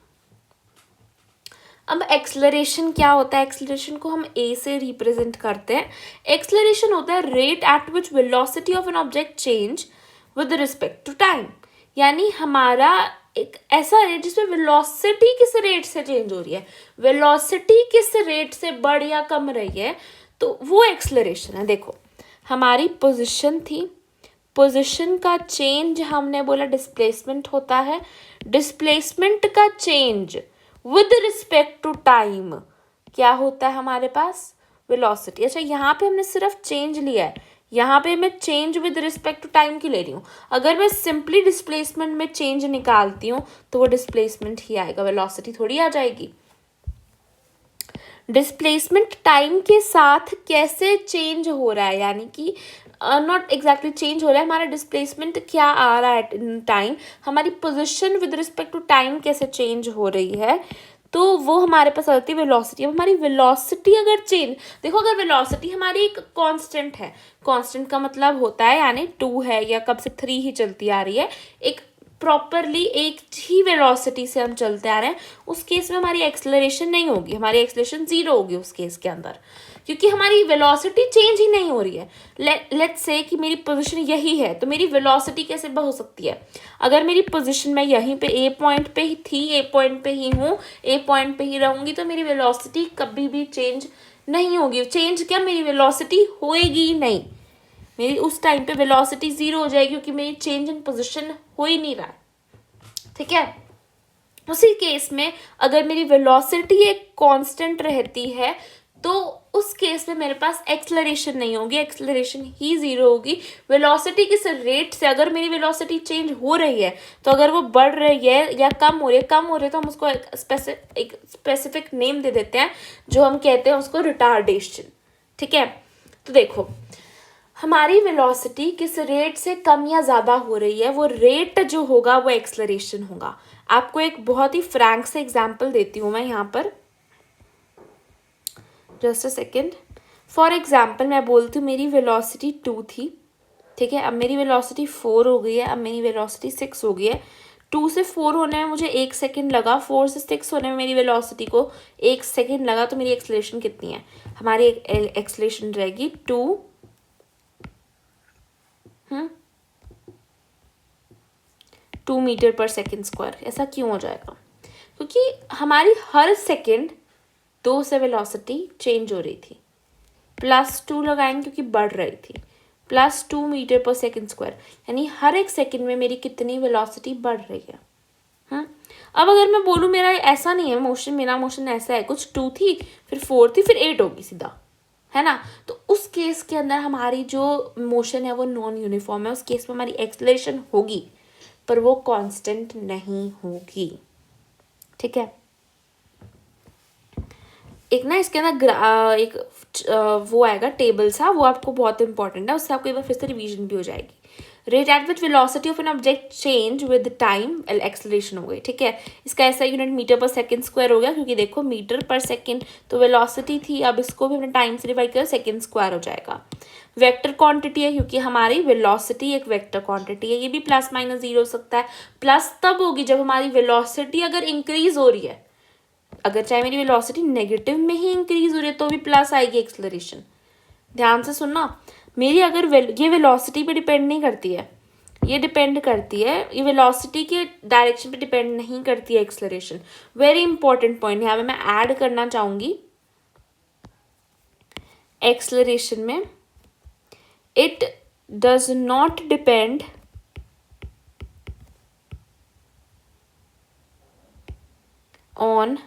अब एक्सलरेशन क्या होता है, एक्सलरेशन को हम ए से रिप्रेजेंट करते हैं। एक्सलरेशन होता है rate at which velocity of an object change with respect to time, यानी हमारा एक ऐसा रेट जिसमें वेलोसिटी किस रेट से चेंज हो रही है, वेलोसिटी किस रेट से बढ़ या कम रही है, तो वो एक्सलरेशन है। देखो, हमारी पोजिशन थी, पोजिशन का चेंज हमने बोला डिस्प्लेसमेंट होता है, डिस्प्लेसमेंट का change with respect to time क्या होता है हमारे पास, वेलोसिटी। अच्छा, यहाँ पे हमने सिर्फ चेंज लिया है, यहाँ पे मैं change with respect to time की ले रही हूँ। अगर मैं सिंपली डिस्प्लेसमेंट में चेंज निकालती हूँ तो वो डिस्प्लेसमेंट ही आएगा, वेलोसिटी थोड़ी आ जाएगी। डिस्प्लेसमेंट टाइम के साथ कैसे चेंज हो रहा है, यानी कि नॉट एग्जैक्टली चेंज हो रहा है, हमारा डिस्प्लेसमेंट क्या आ रहा है इन टाइम, हमारी position with respect to time कैसे चेंज हो रही है, तो वो हमारे पास आती है वेलोसिटी। अब हमारी वेलोसिटी अगर चेंज, देखो अगर वेलोसिटी हमारी एक कांस्टेंट है, कांस्टेंट का मतलब होता है यानी 2 है या कब से 3 ही चलती आ रही है, एक प्रॉपरली एक ही वेलोसिटी से हम चलते आ रहे हैं, उस केस में हमारी एक्सेलरेशन नहीं होगी, हमारी एक्सेलरेशन 0 होगी उस केस के अंदर, क्योंकि हमारी वेलोसिटी चेंज ही नहीं हो रही है। लेट्स से कि मेरी पोजीशन यही है, तो मेरी वेलोसिटी कैसे हो सकती है? अगर मेरी पोजीशन मैं यहीं पे ए पॉइंट पे ही थी, ए पॉइंट पे ही हूँ, ए पॉइंट पे ही रहूँगी, तो मेरी वेलोसिटी कभी भी चेंज नहीं होगी। चेंज क्या, मेरी वेलोसिटी होएगी नहीं, मेरी उस टाइम पे वेलोसिटी 0 हो जाएगी, क्योंकि मेरी चेंज इन पोजीशन हो ही नहीं रहा है। ठीक है, उसी केस में अगर मेरी वेलोसिटी एक कांस्टेंट रहती है तो उस केस में मेरे पास एक्सेलरेशन नहीं होगी, एक्सेलरेशन ही 0 होगी। वेलोसिटी किस रेट से, अगर मेरी वेलोसिटी चेंज हो रही है तो अगर वो बढ़ रही है या कम हो रही है तो हम उसको एक स्पेसिफिक नेम दे देते हैं, जो हम कहते हैं उसको रिटार्डेशन। ठीक है, तो देखो हमारी वेलोसिटी किस रेट से कम या ज़्यादा हो रही है, वो रेट जो होगा वो एक्सेलरेशन होगा। आपको एक बहुत ही फ्रैंक से एग्जांपल देती हूँ मैं यहाँ पर, just a second. For example मैं बोलती हूँ मेरी वेलोसिटी 2 थी, ठीक है, अब मेरी वेलोसिटी 4 हो गई है, अब मेरी वेलोसिटी 6 हो गई है। 2 से 4 होने में मुझे 1 सेकेंड लगा, 4 से 6 होने में मेरी वेलोसिटी को 1 सेकेंड लगा, तो मेरी एक्सेलरेशन कितनी है? हमारी एक्सेलरेशन रहेगी 2 मीटर पर सेकेंड स्क्वायर। ऐसा क्यों हो जाएगा? क्योंकि हमारी हर सेकेंड 2 से वेलोसिटी चेंज हो रही थी, +2 लगाएंगे क्योंकि बढ़ रही थी, +2 मीटर पर सेकेंड स्क्वायर, यानी हर एक सेकेंड में मेरी कितनी वेलोसिटी बढ़ रही है। अब अगर मैं बोलूँ मेरा ऐसा नहीं है मोशन, मेरा मोशन ऐसा है, कुछ 2 थी फिर 4 थी फिर 8 होगी सीधा, है ना, तो उस केस के अंदर हमारी जो मोशन है वो नॉन यूनिफॉर्म है, उस केस में हमारी एक्सेलरेशन होगी पर वो कांस्टेंट नहीं होगी। ठीक है, एक ना इसके अंदर एक वो आएगा टेबल सा, वो आपको बहुत इंपॉर्टेंट है, उससे आपको एक बार फिर से रिवीजन भी हो जाएगी। Rate at which velocity of an object change with time acceleration हो गई। ठीक है, इसका ऐसा unit metre per second square हो गया, क्योंकि देखो मीटर पर सेकेंड तो वेलोसिटी थी, अब इसको भी हमने टाइम से डिवाइड किया, सेकेंड स्क्वायर हो जाएगा। वेक्टर क्वांटिटी है, क्योंकि हमारी वेलोसिटी एक वेक्टर क्वांटिटी है, ये भी +-0 हो सकता है। प्लस तब होगी जब हमारी वेलोसिटी अगर इंक्रीज हो रही है, अगर चाहे मेरी वेलोसिटी नेगेटिव में ही इंक्रीज हो रही है तो भी प्लस आएगी एक्सेलरेशन। ध्यान से सुनना, मेरी अगर ये वेलोसिटी पे डिपेंड नहीं करती है, ये डिपेंड करती है, ये वेलोसिटी के डायरेक्शन पे डिपेंड नहीं करती है एक्सेलरेशन। वेरी इंपॉर्टेंट पॉइंट यहाँ पे मैं ऐड करना चाहूँगी एक्सेलरेशन में, it does not depend on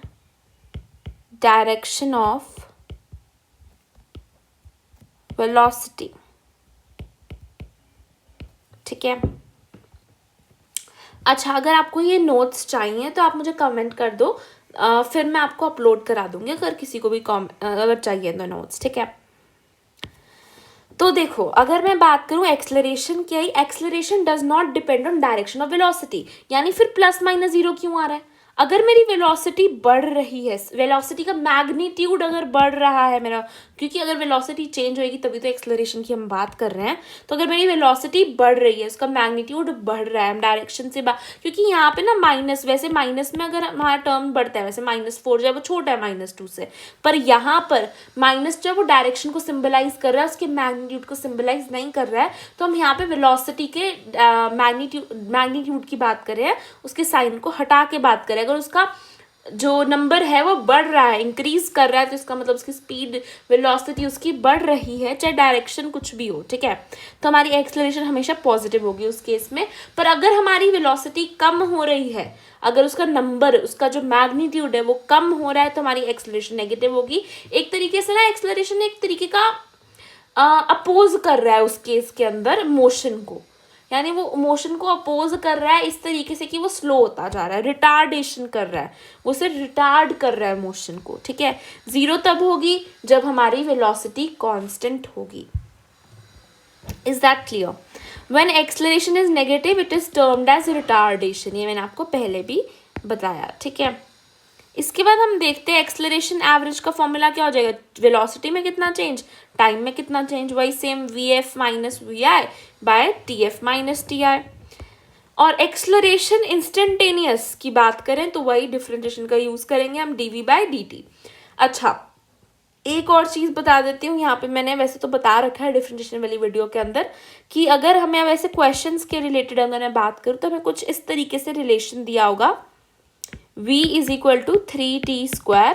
direction of velocity. ठीक है, अच्छा अगर आपको ये नोट्स चाहिए तो आप मुझे कमेंट कर दो, फिर मैं आपको अपलोड करा दूंगी अगर किसी को भी अगर चाहिए तो नोट्स। ठीक है, तो देखो अगर मैं बात करूं एक्सेलरेशन क्या है, acceleration does not depend on direction of velocity, यानी फिर +-0 क्यों आ रहा है? अगर मेरी वेलोसिटी बढ़ रही है, वेलोसिटी का मैग्नीट्यूड अगर बढ़ रहा है मेरा, क्योंकि अगर वेलोसिटी चेंज होएगी तभी तो एक्सेलरेशन की हम बात कर रहे हैं, तो अगर मेरी वेलोसिटी बढ़ रही है, उसका मैग्नीट्यूड बढ़ रहा है, हम डायरेक्शन से क्योंकि यहाँ पे ना माइनस, वैसे माइनस में अगर हमारा टर्म बढ़ता है, वैसे -4 जब वो छोटा है -2 से, पर यहाँ पर माइनस जब वो डायरेक्शन को सिम्बलाइज कर रहा है, उसके मैग्नीट्यूड को सिम्बलाइज नहीं कर रहा है, तो हम यहाँ पे वेलोसिटी के मैग्नीट्यूड की बात कर रहे हैं, उसके साइन को हटा के बात करें। अगर उसका जो नंबर है वो बढ़ रहा है, इंक्रीज कर रहा है, तो इसका मतलब उसकी स्पीड वेलोसिटी उसकी बढ़ रही है, चाहे डायरेक्शन कुछ भी हो। ठीक है, तो हमारी एक्सेलरेशन हमेशा पॉजिटिव होगी उस केस में। पर अगर हमारी वेलोसिटी कम हो रही है, अगर उसका नंबर, उसका जो मैग्नीट्यूड है वो कम हो रहा है, तो हमारी एक्सेलरेशन नेगेटिव होगी। एक तरीके से ना एक्सेलरेशन एक तरीके का अपोज कर रहा है उस केस के अंदर मोशन को, यानी वो मोशन को अपोज कर रहा है इस तरीके से कि वो स्लो होता जा रहा है, रिटार्डेशन कर रहा है, वो उसे रिटार्ड कर रहा है मोशन को, ठीक है। जीरो तब होगी जब हमारी वेलोसिटी कांस्टेंट होगी। Is that clear? When acceleration is negative it is termed as retardation, ये मैंने आपको पहले भी बताया, ठीक है। इसके बाद हम देखते हैं एक्सेलरेशन एवरेज का फॉर्मूला क्या हो जाएगा, वेलोसिटी में कितना चेंज, टाइम में कितना चेंज, वही same v f minus v i by t f minus t i. और एक्सेलरेशन इंस्टेंटेनियस की बात करें तो वही डिफरेंशिएशन का यूज करेंगे हम, d v by d t. अच्छा, एक और चीज़ बता देती हूँ, यहाँ पे मैंने वैसे तो बता रखा है डिफरेंशिएशन वाली वीडियो के अंदर कि अगर हमें वैसे क्वेश्चंस के रिलेटेड अगर मैं बात करूँ तो हमें कुछ इस तरीके से रिलेशन दिया होगा, v is equal to 3t²,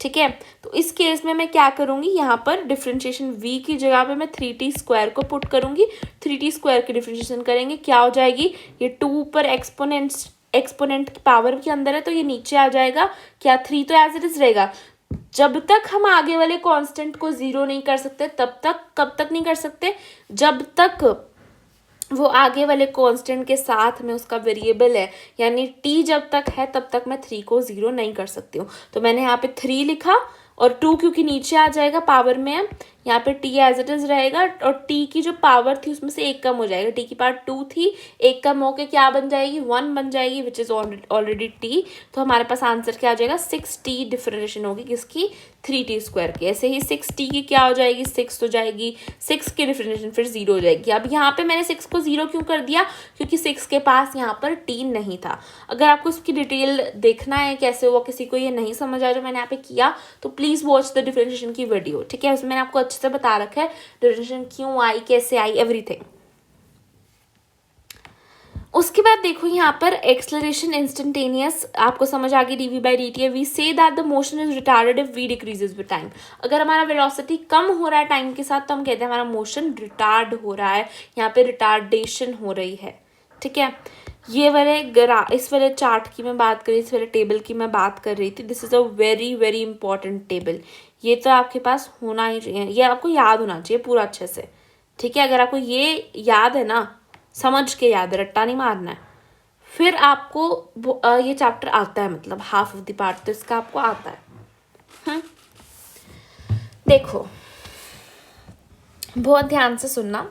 ठीक है। तो इस केस में मैं क्या करूँगी, यहाँ पर डिफरेंशिएशन v की जगह पे मैं 3t² को पुट करूँगी, 3t² की डिफरेंशिएशन करेंगे, क्या हो जाएगी, ये 2 पर एक्सपोनेंट की पावर के अंदर है तो ये नीचे आ जाएगा, क्या 3 तो एज इट इज रहेगा। जब तक हम आगे वाले कांस्टेंट को जीरो नहीं कर सकते तब तक, कब तक नहीं कर सकते, जब तक वो आगे वाले कांस्टेंट के साथ में उसका वेरिएबल है, यानी t जब तक है तब तक मैं 3 को जीरो नहीं कर सकती हूँ। तो मैंने यहाँ पे 3 लिखा और 2 क्योंकि नीचे आ जाएगा पावर में, यहाँ पे t एज इट इज रहेगा और t की जो पावर थी उसमें से एक कम हो जाएगा, t की पावर 2 थी, एक कम होके क्या बन जाएगी, 1 बन जाएगी, विच इज ऑलरेडी t। तो हमारे पास आंसर क्या आ जाएगा, 6t डिफरेंशिएशन होगी किसकी, 3t² की। ऐसे ही 6t की क्या हो जाएगी, 6 हो जाएगी, 6 की डिफरेंशिएशन फिर 0 हो जाएगी। अब यहाँ पे मैंने 6 को 0 क्यों कर दिया, क्योंकि 6 के पास यहाँ पर t नहीं था। अगर आपको इसकी डिटेल देखना है कैसे हुआ, किसी को ये नहीं समझ आया जो मैंने यहाँ पे किया, तो प्लीज़ वॉच द डिफरेंशिएशन की वीडियो, ठीक है। उसमें मैंने आपको अच्छे से बता रखा है डिफरेंशिएशन क्यों आई, कैसे आई, एवरीथिंग। उसके बाद देखो यहाँ पर एक्सेलरेशन इंस्टेंटेनियस आपको समझ आ गई, dv बाई dt है। We say that the motion is retarded if v decreases with time. अगर हमारा वेलोसिटी कम हो रहा है टाइम के साथ तो हम कहते हैं हमारा मोशन रिटार्ड हो रहा है, यहाँ पे रिटार्डेशन हो रही है, ठीक है। ये वाले इस वाले चार्ट की मैं बात कर रही थी, इस वाले टेबल की मैं बात कर रही थी। This is a very very important table, ये तो आपके पास होना ही चाहिए, ये आपको याद होना चाहिए पूरा अच्छे से, ठीक है। अगर आपको ये याद है ना, समझ के याद है, रट्टा नहीं मारना है, फिर आपको ये चैप्टर आता है, मतलब हाफ ऑफ द पार्ट तो इसका आपको आता है। देखो बहुत ध्यान से सुनना,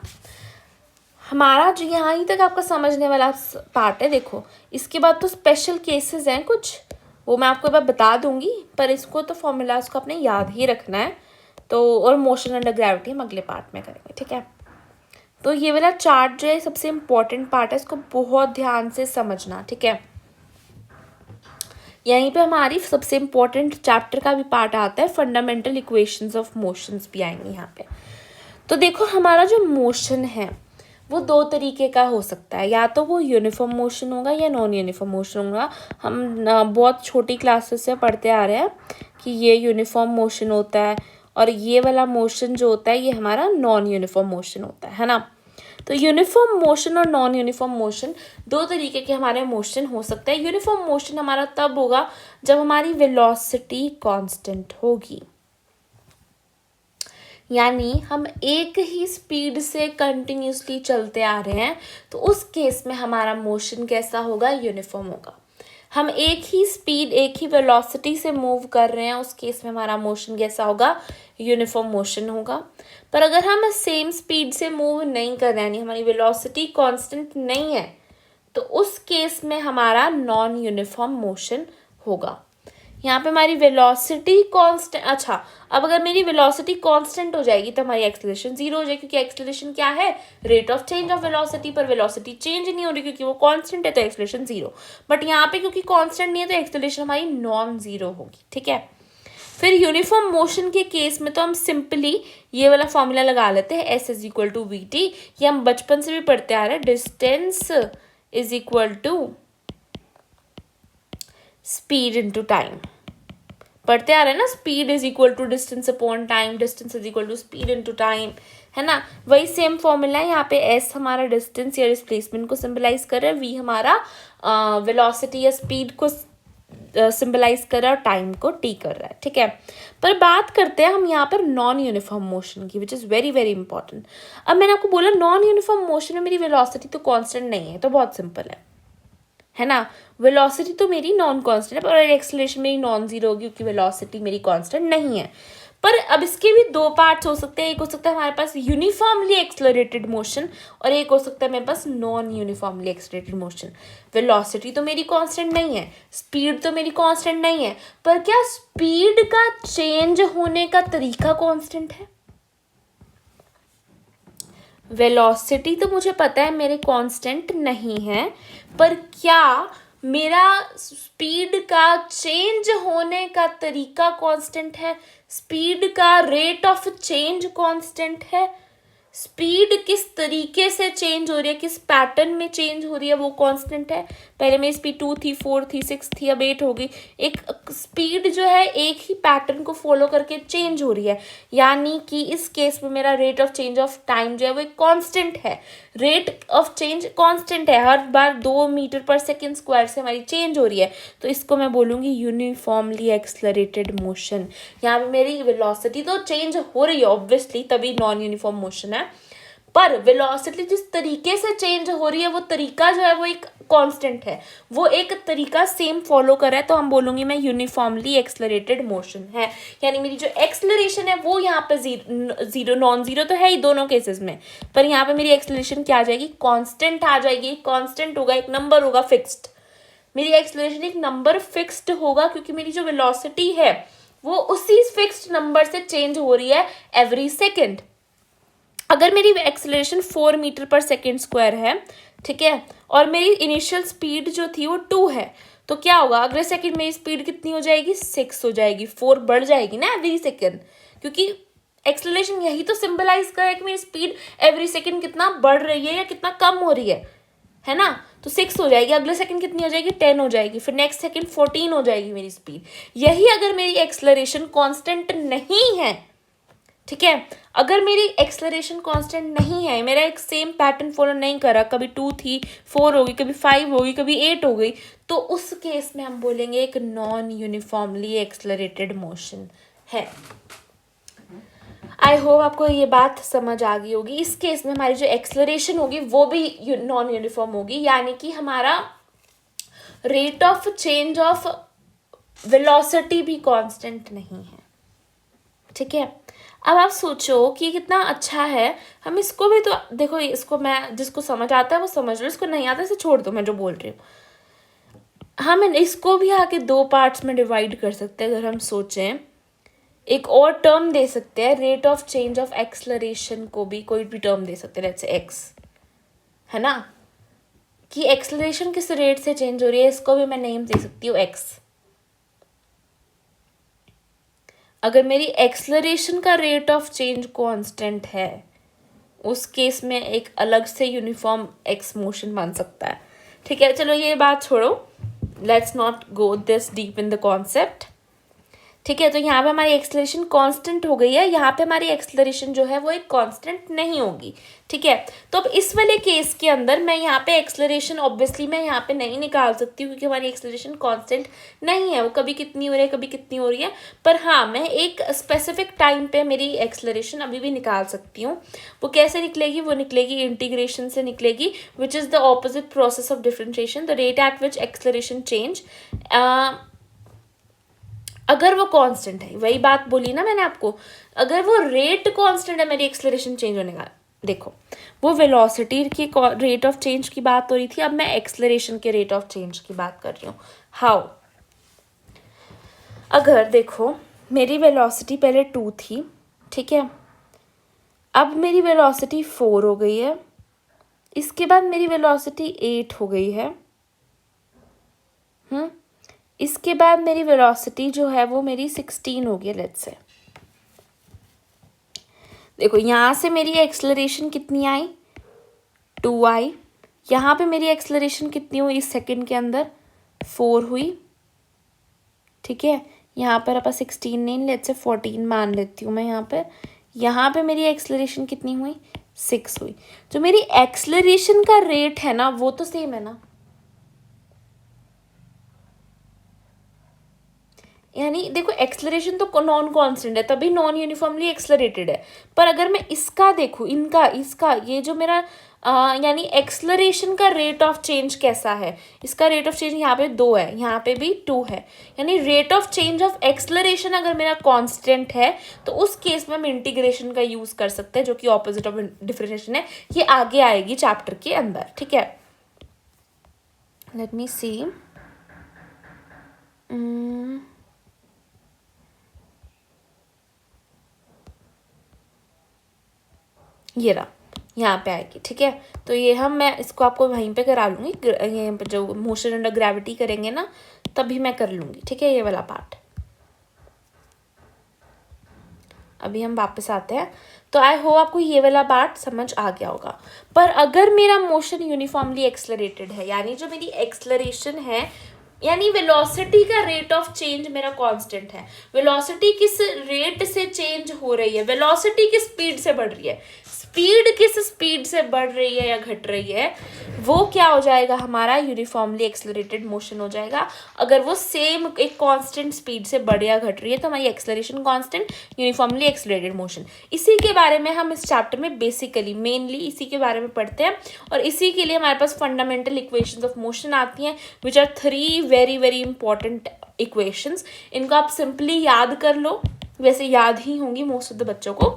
हमारा जो यहाँ ही तक आपका समझने वाला पार्ट है। देखो इसके बाद तो स्पेशल केसेस हैं कुछ, वो मैं आपको एक बार बता दूंगी, पर इसको तो फॉर्मूला उसको अपने याद ही रखना है। तो और मोशन अंडर ग्रेविटी हम अगले पार्ट में करेंगे, ठीक है। तो ये वाला चार्ट जो है सबसे इम्पोर्टेंट पार्ट है, इसको बहुत ध्यान से समझना, ठीक है। यहीं पे हमारी सबसे इम्पोर्टेंट चैप्टर का भी पार्ट आता है, फंडामेंटल इक्वेशंस ऑफ मोशंस भी आएंगे यहाँ पे। तो देखो हमारा जो मोशन है वो 2 तरीके का हो सकता है, या तो वो यूनिफॉर्म मोशन होगा या नॉन यूनिफॉर्म मोशन होगा। हम बहुत छोटी क्लासेस से पढ़ते आ रहे हैं कि ये यूनिफॉर्म मोशन होता है और ये वाला मोशन जो होता है ये हमारा नॉन यूनिफॉर्म मोशन होता है ना। तो यूनिफॉर्म मोशन और नॉन यूनिफॉर्म मोशन 2 तरीके के हमारे मोशन हो सकते हैं। यूनिफॉर्म मोशन हमारा तब होगा जब हमारी वेलोसिटी कांस्टेंट होगी, यानी हम एक ही स्पीड से कंटिन्यूसली चलते आ रहे हैं, तो उस केस में हमारा मोशन कैसा होगा, यूनिफॉर्म होगा। हम एक ही स्पीड, एक ही वेलोसिटी से मूव कर रहे हैं, उस केस में हमारा मोशन कैसा होगा, यूनिफॉर्म मोशन होगा। पर अगर हम सेम स्पीड से मूव नहीं कर रहे हैं, यानी हमारी वेलोसिटी कांस्टेंट नहीं है, तो उस केस में हमारा नॉन यूनिफॉर्म मोशन होगा। यहाँ पे हमारी वेलोसिटी कांस्टेंट, अच्छा अब अगर मेरी वेलोसिटी कांस्टेंट हो जाएगी तो हमारी एक्सेलरेशन 0 हो जाएगी, क्योंकि एक्सेलरेशन क्या है, rate of change of velocity, पर वेलोसिटी चेंज नहीं हो रही क्योंकि वो कांस्टेंट है, तो एक्सेलरेशन 0। बट यहाँ पे क्योंकि कांस्टेंट नहीं है तो एक्सेलरेशन हमारी नॉन जीरो होगी, ठीक है। फिर यूनिफॉर्म मोशन के केस में तो हम सिंपली ये वाला फॉर्मूला लगा लेते हैं, s is equal to v t. ये हम बचपन से भी पढ़ते आ रहे हैं, distance is equal to speed into time, पढ़ते आ रहे हैं ना, speed is equal to distance upon time, distance is equal to speed into time, है ना। वही सेम फॉर्मूला है, यहाँ पे एस हमारा डिस्टेंस या डिस्प्लेसमेंट को सिंबलाइज कर रहा है, वी हमारा वेलोसिटी या स्पीड को सिंबलाइज कर रहा है और टाइम को टी कर रहा है, ठीक है। पर बात करते हैं हम यहाँ पर नॉन यूनिफॉर्म मोशन की, which is very very important. अब मैंने आपको बोला नॉन यूनिफॉर्म मोशन में मेरी वेलोसिटी तो कांस्टेंट नहीं है, तो बहुत सिंपल है ना। वेलोसिटी तो मेरी नॉन कांस्टेंट है और एक्सेलरेशन मेरी नॉन जीरो होगी क्योंकि वेलोसिटी मेरी कांस्टेंट नहीं है। पर अब इसके भी दो पार्ट्स हो सकते हैं, एक हो सकता है हमारे पास यूनिफॉर्मली एक्सेलरेटेड मोशन और एक हो सकता है मेरे पास non uniformly accelerated motion. Velocity तो मेरी कांस्टेंट नहीं है, स्पीड तो मेरी कांस्टेंट नहीं है, पर क्या स्पीड का चेंज होने का तरीका कांस्टेंट है? वेलोसिटी तो मुझे पता है मेरे कांस्टेंट नहीं है, पर क्या मेरा स्पीड का चेंज होने का तरीका कांस्टेंट है? स्पीड का रेट ऑफ चेंज कांस्टेंट है? स्पीड किस तरीके से चेंज हो रही है, किस पैटर्न में चेंज हो रही है, वो कांस्टेंट है। पहले मेरी स्पीड 2 थी, 4 थी, 6 थी, अब 8 हो गई। एक स्पीड जो है एक ही पैटर्न को फॉलो करके चेंज हो रही है, यानी कि इस केस में मेरा rate of change of time जो है वो एक कांस्टेंट है। रेट ऑफ चेंज कांस्टेंट है, हर बार 2 मीटर पर सेकेंड स्क्वायर से हमारी चेंज हो रही है, तो इसको मैं बोलूँगी यूनिफॉर्मली एक्सलरेटेड मोशन। यहाँ पे मेरी वेलोसिटी तो चेंज हो रही है ऑब्वियसली, तभी नॉन यूनिफॉर्म मोशन है, पर वेलोसिटी जिस तरीके से चेंज हो रही है वो तरीका जो है वो एक कांस्टेंट है, वो एक तरीका सेम फॉलो कर रहा है, तो हम बोलूँगी मैं यूनिफॉर्मली एक्सलरेटेड मोशन है। यानी मेरी जो एक्सलरेशन है वो यहाँ पे जीरो नॉन जीरो तो है ही दोनों केसेस में, पर यहाँ पे मेरी एक्सलरेशन क्या आ जाएगी? कांस्टेंट आ जाएगी। कांस्टेंट होगा, एक नंबर होगा फिक्स्ड। मेरी एक्सलरेशन एक नंबर फिक्स्ड होगा क्योंकि मेरी जो वेलोसिटी है वो उसी फिक्स्ड नंबर से चेंज हो रही है एवरी सेकेंड। अगर मेरी acceleration 4 metre per second square है, ठीक है, और मेरी इनिशियल स्पीड जो थी वो 2 है, तो क्या होगा? अगले सेकंड मेरी स्पीड कितनी हो जाएगी? 6 हो जाएगी। 4 बढ़ जाएगी ना एवरी सेकंड, क्योंकि एक्सेलरेशन यही तो सिंबलाइज कर रहा है कि मेरी स्पीड एवरी सेकंड कितना बढ़ रही है या कितना कम हो रही है ना। तो 6 हो जाएगी, अगले सेकंड कितनी हो जाएगी? 10 हो जाएगी, फिर नेक्स्ट सेकंड 14 हो जाएगी मेरी स्पीड। यही अगर मेरी एक्सेलरेशन कांस्टेंट नहीं है, ठीक है, अगर मेरी एक्सेलरेशन कांस्टेंट नहीं है, मेरा एक सेम पैटर्न फॉलो नहीं करा, कभी 2 थी, 4 होगी, कभी 5 होगी, कभी 8 हो गई, तो उस केस में हम बोलेंगे एक नॉन यूनिफॉर्मली एक्सेलरेटेड मोशन है। आई होप आपको ये बात समझ आ गई होगी। इस केस में हमारी जो एक्सेलरेशन होगी वो भी नॉन यूनिफॉर्म होगी, यानी कि हमारा rate of change of velocity भी कांस्टेंट नहीं है, ठीक है। अब आप सोचो कि कितना अच्छा है, हम इसको भी तो देखो, इसको मैं, जिसको समझ आता है वो समझ लो, इसको नहीं आता इसे छोड़ दो, मैं जो बोल रही हूँ। हम इसको भी आके 2 पार्ट्स में डिवाइड कर सकते हैं। अगर हम सोचें, एक और टर्म दे सकते हैं, rate of change of acceleration को भी कोई भी टर्म दे सकते हैं, लेट्स से एक्स, है ना, कि एक्सलरेशन किस रेट से चेंज हो रही है, इसको भी मैं नेम दे सकती हूँ एक्स। अगर मेरी एक्सेलरेशन का रेट ऑफ चेंज कांस्टेंट है, उस केस में एक अलग से यूनिफॉर्म एक्स मोशन बन सकता है, ठीक है। चलो ये बात छोड़ो, let's not go this deep in the concept, ठीक है। तो यहाँ पे हमारी एक्सेलरेशन कांस्टेंट हो गई है, यहाँ पे हमारी एक्सेलरेशन जो है वो एक कांस्टेंट नहीं होगी, ठीक है। तो अब इस वाले केस के अंदर मैं यहाँ पे एक्सेलरेशन ऑब्वियसली मैं यहाँ पे नहीं निकाल सकती हूँ क्योंकि हमारी एक्सेलरेशन कांस्टेंट नहीं है, वो कभी कितनी हो रही है, कभी कितनी हो रही है। पर हाँ, मैं एक स्पेसिफिक टाइम पे मेरी एक्सेलरेशन अभी भी निकाल सकती हूँ। वो कैसे निकलेगी? वो निकलेगी इंटीग्रेशन से निकलेगी, which is the opposite process of differentiation, the rate at which acceleration change, अगर वो कांस्टेंट है, वही बात बोली ना मैंने आपको, अगर वो रेट कांस्टेंट है मेरी एक्सेलरेशन चेंज होने का, देखो वो वेलोसिटी की रेट ऑफ चेंज की बात हो रही थी, अब मैं एक्सेलरेशन के रेट ऑफ चेंज की बात कर रही हूँ। हाउ? अगर देखो मेरी वेलोसिटी पहले 2 थी, ठीक है, अब मेरी वेलोसिटी 4 हो गई है, इसके बाद मेरी वेलोसिटी 8 हो गई है, इसके बाद मेरी वेलोसिटी जो है वो मेरी 16 हो गई, लेट्स से। देखो यहाँ से मेरी एक्सेलरेशन कितनी आई? 2 आई। यहाँ पे मेरी एक्सेलरेशन कितनी हुई इस सेकंड के अंदर? 4 हुई, ठीक है। यहाँ पर अपन 16 नहीं, लेट्स से 14 मान लेती हूँ मैं यहाँ पे मेरी एक्सेलरेशन कितनी हुई? 6 हुई। जो मेरी एक्सेलरेशन का रेट है ना वो तो सेम है ना, यानी देखो एक्सलरेशन तो नॉन कांस्टेंट है, तभी नॉन यूनिफॉर्मली एक्सलरेटेड है। पर अगर मैं इसका देखूँ, इसका ये जो मेरा यानी एक्सलरेशन का रेट ऑफ चेंज कैसा है, इसका रेट ऑफ चेंज यहाँ पे 2 है, यहाँ पे भी 2 है, यानी rate of change of acceleration अगर मेरा कांस्टेंट है तो उस केस में हम इंटीग्रेशन का यूज कर सकते हैं, जो कि ऑपोजिट ऑफ डिफरेंशिएशन है। ये आगे आएगी चैप्टर के अंदर, ठीक है। लेट मी सी, ये रहा, यहाँ पे आएगी, ठीक है। तो ये मैं इसको आपको वहीं पे करा लूँगी, ये जो मोशन अंडर ग्रेविटी करेंगे ना तभी मैं कर लूँगी, ठीक है, ये वाला पार्ट। अभी हम वापस आते हैं। तो आई होप आपको ये वाला पार्ट समझ आ गया होगा। पर अगर मेरा मोशन यूनिफॉर्मली एक्सलरेटेड है, यानी जो मेरी एक्सलरेशन है, यानी वेलोसिटी का रेट ऑफ चेंज मेरा कांस्टेंट है, वेलोसिटी किस रेट से चेंज हो रही है, वेलोसिटी किस स्पीड से बढ़ रही है, स्पीड किस स्पीड से बढ़ रही है या घट रही है, वो क्या हो जाएगा, हमारा यूनिफॉर्मली एक्सलरेटेड मोशन हो जाएगा। अगर वो सेम एक कांस्टेंट स्पीड से बढ़ या घट रही है तो हमारी acceleration constant, uniformly accelerated motion. इसी के बारे में हम इस चैप्टर में बेसिकली मेनली इसी के बारे में पढ़ते हैं, और इसी के लिए हमारे पास फंडामेंटल इक्वेशंस ऑफ मोशन आती हैं, which are 3 very very important equations. इनको आप सिंपली याद कर लो, वैसे याद ही होंगी मोस्ट ऑफ द बच्चों को,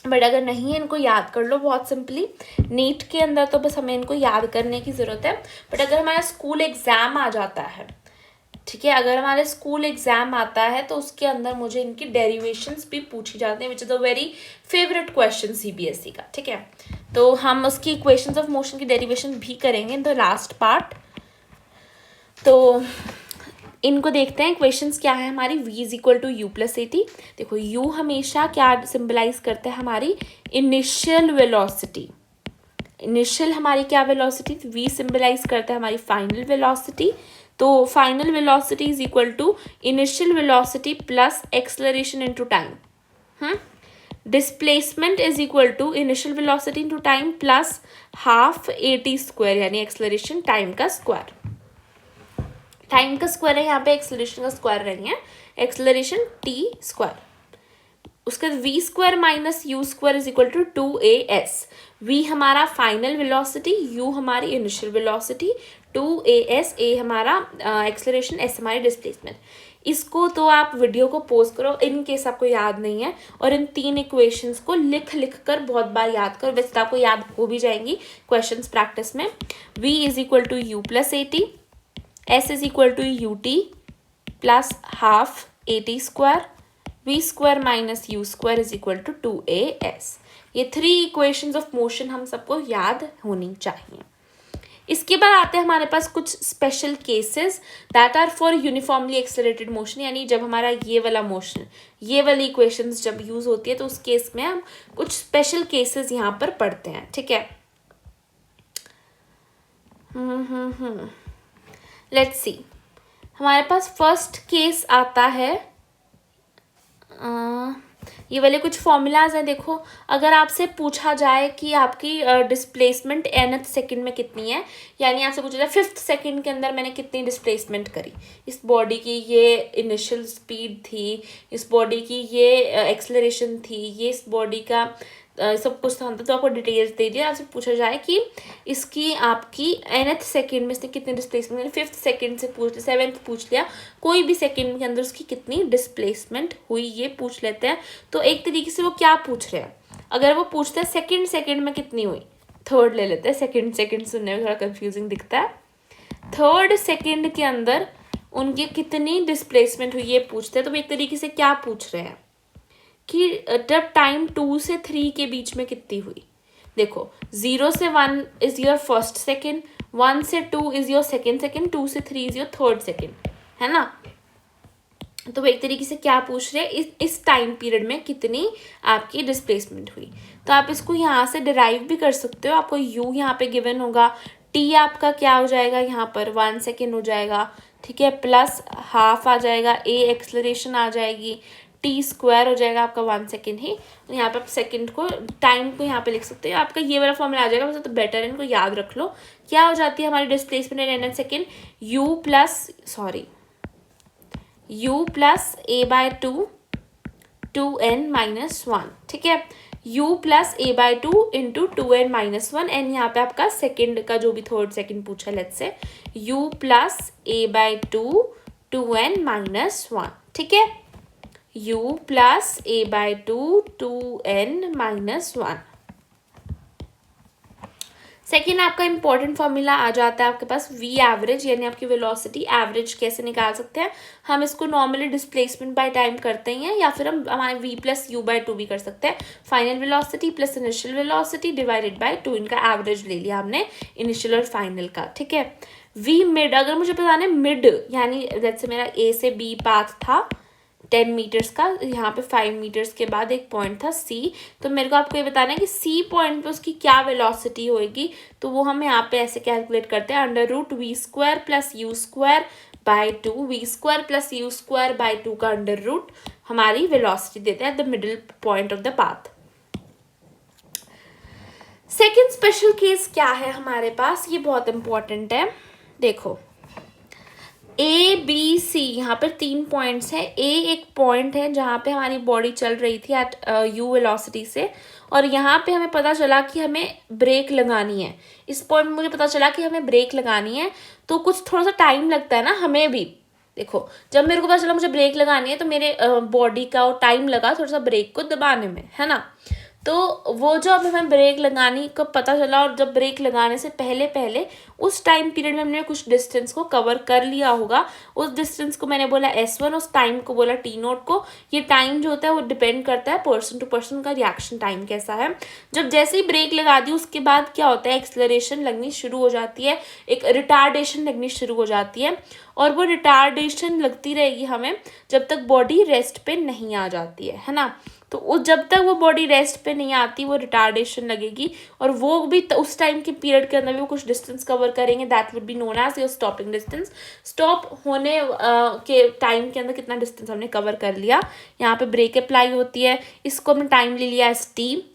बट अगर नहीं है इनको याद कर लो बहुत सिंपली। नीट के अंदर तो बस हमें इनको याद करने की ज़रूरत है, बट अगर हमारा स्कूल एग्ज़ाम आ जाता है, ठीक है, अगर हमारे स्कूल एग्ज़ाम आता है तो उसके अंदर मुझे इनकी डेरिवेशंस भी पूछी जाती हैं, which is the very favourite question CBSE का, ठीक है। तो हम उसकी इक्वेशंस ऑफ मोशन की डेरिवेशन भी करेंगे इन द लास्ट पार्ट। तो इनको देखते हैं इक्वेशंस क्या है हमारी। v is equal to u plus a t. देखो u हमेशा क्या सिंबलाइज करते हैं, हमारी इनिशियल वेलोसिटी। इनिशियल हमारी क्या वेलोसिटी, v सिंबलाइज करता है हमारी फाइनल वेलोसिटी। तो final velocity is equal to initial velocity plus acceleration into time. Displacement is equal to initial velocity into time plus half a t square, यानी acceleration time का square. Time का square है यहाँ पे, acceleration का square नहीं है, acceleration t square. उसका v square minus u square is equal to 2as। V हमारा फाइनल वेलोसिटी, यू हमारी इनिशियल वेलोसिटी, 2as, ए हमारा एक्सलरेशन, एस हमारी डिस्प्लेसमेंट। इसको तो आप वीडियो को पॉज करो इन केस आपको याद नहीं है, और इन 3 इक्वेशंस को लिख कर बहुत बार याद करो, वैसे आपको याद हो भी जाएंगी क्वेश्चंस प्रैक्टिस में। v is equal to u plus a t, s is equal to ut plus half at square, v square minus u square is equal to 2as। ये 3 equations of motion हम सबको याद होनी चाहिए। इसके बाद आते हैं हमारे पास कुछ special cases that are for uniformly accelerated motion, यानी जब हमारा ये वाला मोशन, ये वाली इक्वेशंस जब यूज होती है तो उस केस में हम कुछ स्पेशल केसेस यहाँ पर पढ़ते हैं, ठीक है। लेट्स सी, हमारे पास फर्स्ट केस आता है, ये वाले कुछ फॉर्मूलाज हैं। देखो, अगर आपसे पूछा जाए कि आपकी डिस्प्लेसमेंट nth सेकंड में कितनी है, यानी आपसे पूछा जाए 5th सेकंड के अंदर मैंने कितनी डिस्प्लेसमेंट करी, इस बॉडी की ये इनिशियल स्पीड थी, इस बॉडी की ये एक्सलरेशन थी, ये इस बॉडी का सब कुछ था, तो आपको डिटेल्स दे दिया। आपसे पूछा जाए कि इसकी आपकी nth सेकंड में इसने कितनी डिस्प्लेसमेंट, 5th सेकंड से पूछ लिया, 7th पूछ लिया, कोई भी सेकंड के अंदर उसकी कितनी डिस्प्लेसमेंट हुई ये पूछ लेते हैं। तो एक तरीके से वो क्या पूछ रहे हैं, अगर वो पूछते हैं सेकंड में कितनी हुई, थर्ड ले लेते हैं, सेकंड सुनने में थोड़ा कंफ्यूजिंग दिखता है। 3rd सेकंड के अंदर उनकी कितनी डिस्प्लेसमेंट हुई ये पूछते हैं। तो वो एक तरीके से क्या पूछ रहे हैं कि जब टाइम 2 से 3 के बीच में कितनी हुई। देखो, 0 से 1 इज योर फर्स्ट सेकंड, 1 से 2 इज योर सेकंड सेकंड, 2 से 3 इज योर थर्ड सेकंड, है ना। तो वो एक तरीके से क्या पूछ रहे हैं, इस टाइम पीरियड में कितनी आपकी डिस्प्लेसमेंट हुई। तो आप इसको यहाँ से डिराइव भी कर सकते हो। आपको u यहाँ पे गिवन होगा, t आपका क्या हो जाएगा यहाँ पर 1 सेकेंड हो जाएगा, ठीक है, प्लस हाफ आ जाएगा, a एक्सलरेशन आ जाएगी, टी स्क्वायर हो जाएगा आपका 1 सेकेंड ही। यहाँ पे आप सेकेंड को, टाइम को यहाँ पे लिख सकते हो। आपका ये वाला फॉर्मूला आ जाएगा, वैसे तो बेटर है इनको याद रख लो। क्या हो जाती है हमारी displacement in nth second, u plus u plus a by two 2n minus one, ठीक है। u plus a by two into 2n minus one, and यहाँ पे आपका सेकेंड का जो भी थर्ड सेकेंड पूछा let's say u plus a by two 2n minus one, ठीक है। u plus a by two 2n minus one. Second आपका इंपॉर्टेंट फॉर्मूला आ जाता है आपके पास v एवरेज, यानी आपकी वेलोसिटी एवरेज कैसे निकाल सकते हैं हम इसको। नॉर्मली डिस्प्लेसमेंट बाय टाइम करते हैं, या फिर हम हमारे v plus you by two भी कर सकते हैं। Final velocity plus initial velocity divided by two, इनका एवरेज ले लिया हमने इनिशियल और फाइनल का, ठीक है। v मिड, अगर मुझे बताना है मिड, यानी जैसे मेरा a से b पाथ था 10 मीटर्स का, यहाँ पे 5 मीटर्स के बाद एक पॉइंट था C, तो मेरे को आपको ये बताना है कि C पॉइंट पे उसकी क्या वेलोसिटी होएगी। तो वो हम यहाँ पे ऐसे कैलकुलेट करते हैं, under root v square plus u square by two, v square plus u square by two का अंडर रूट हमारी वेलोसिटी देते हैं at the middle point of the path. Second special case क्या है हमारे पास, ये बहुत इंपॉर्टेंट है। देखो ए बी सी, यहाँ पर 3 पॉइंट्स हैं। ए एक पॉइंट है जहाँ पे हमारी बॉडी चल रही थी एट यू वेलोसिटी से, और यहाँ पे हमें पता चला कि हमें ब्रेक लगानी है। इस पॉइंट में मुझे पता चला कि हमें ब्रेक लगानी है, तो कुछ थोड़ा सा टाइम लगता है ना हमें भी। देखो जब मेरे को पता चला मुझे ब्रेक लगानी है, तो मेरे बॉडी का टाइम लगा थोड़ा सा ब्रेक को दबाने में, है ना। तो वो जो अब हमें ब्रेक लगाने का पता चला, और जब ब्रेक लगाने से पहले पहले उस टाइम पीरियड में हमने कुछ डिस्टेंस को कवर कर लिया होगा। उस डिस्टेंस को मैंने बोला S1, उस टाइम को बोला T नोट को। ये टाइम जो होता है वो डिपेंड करता है पर्सन टू पर्सन का रिएक्शन टाइम कैसा है। जब जैसे ही ब्रेक लगा दी उसके बाद क्या होता है, एक्सलरेशन लगनी शुरू हो जाती है, एक रिटार्डेशन लगनी शुरू हो जाती है, और वो रिटार्डेशन लगती रहेगी हमें जब तक बॉडी रेस्ट पे नहीं आ जाती है ना। तो उस जब तक वो बॉडी रेस्ट पे नहीं आती वो रिटार्डेशन लगेगी, और वो भी उस टाइम के पीरियड के अंदर भी वो कुछ डिस्टेंस कवर करेंगे, that would be known as your stopping distance. Stop होने के टाइम के अंदर कितना डिस्टेंस हमने कवर कर लिया। यहाँ पे ब्रेक अप्लाई होती है, इसको हमने टाइम ले लिया as t,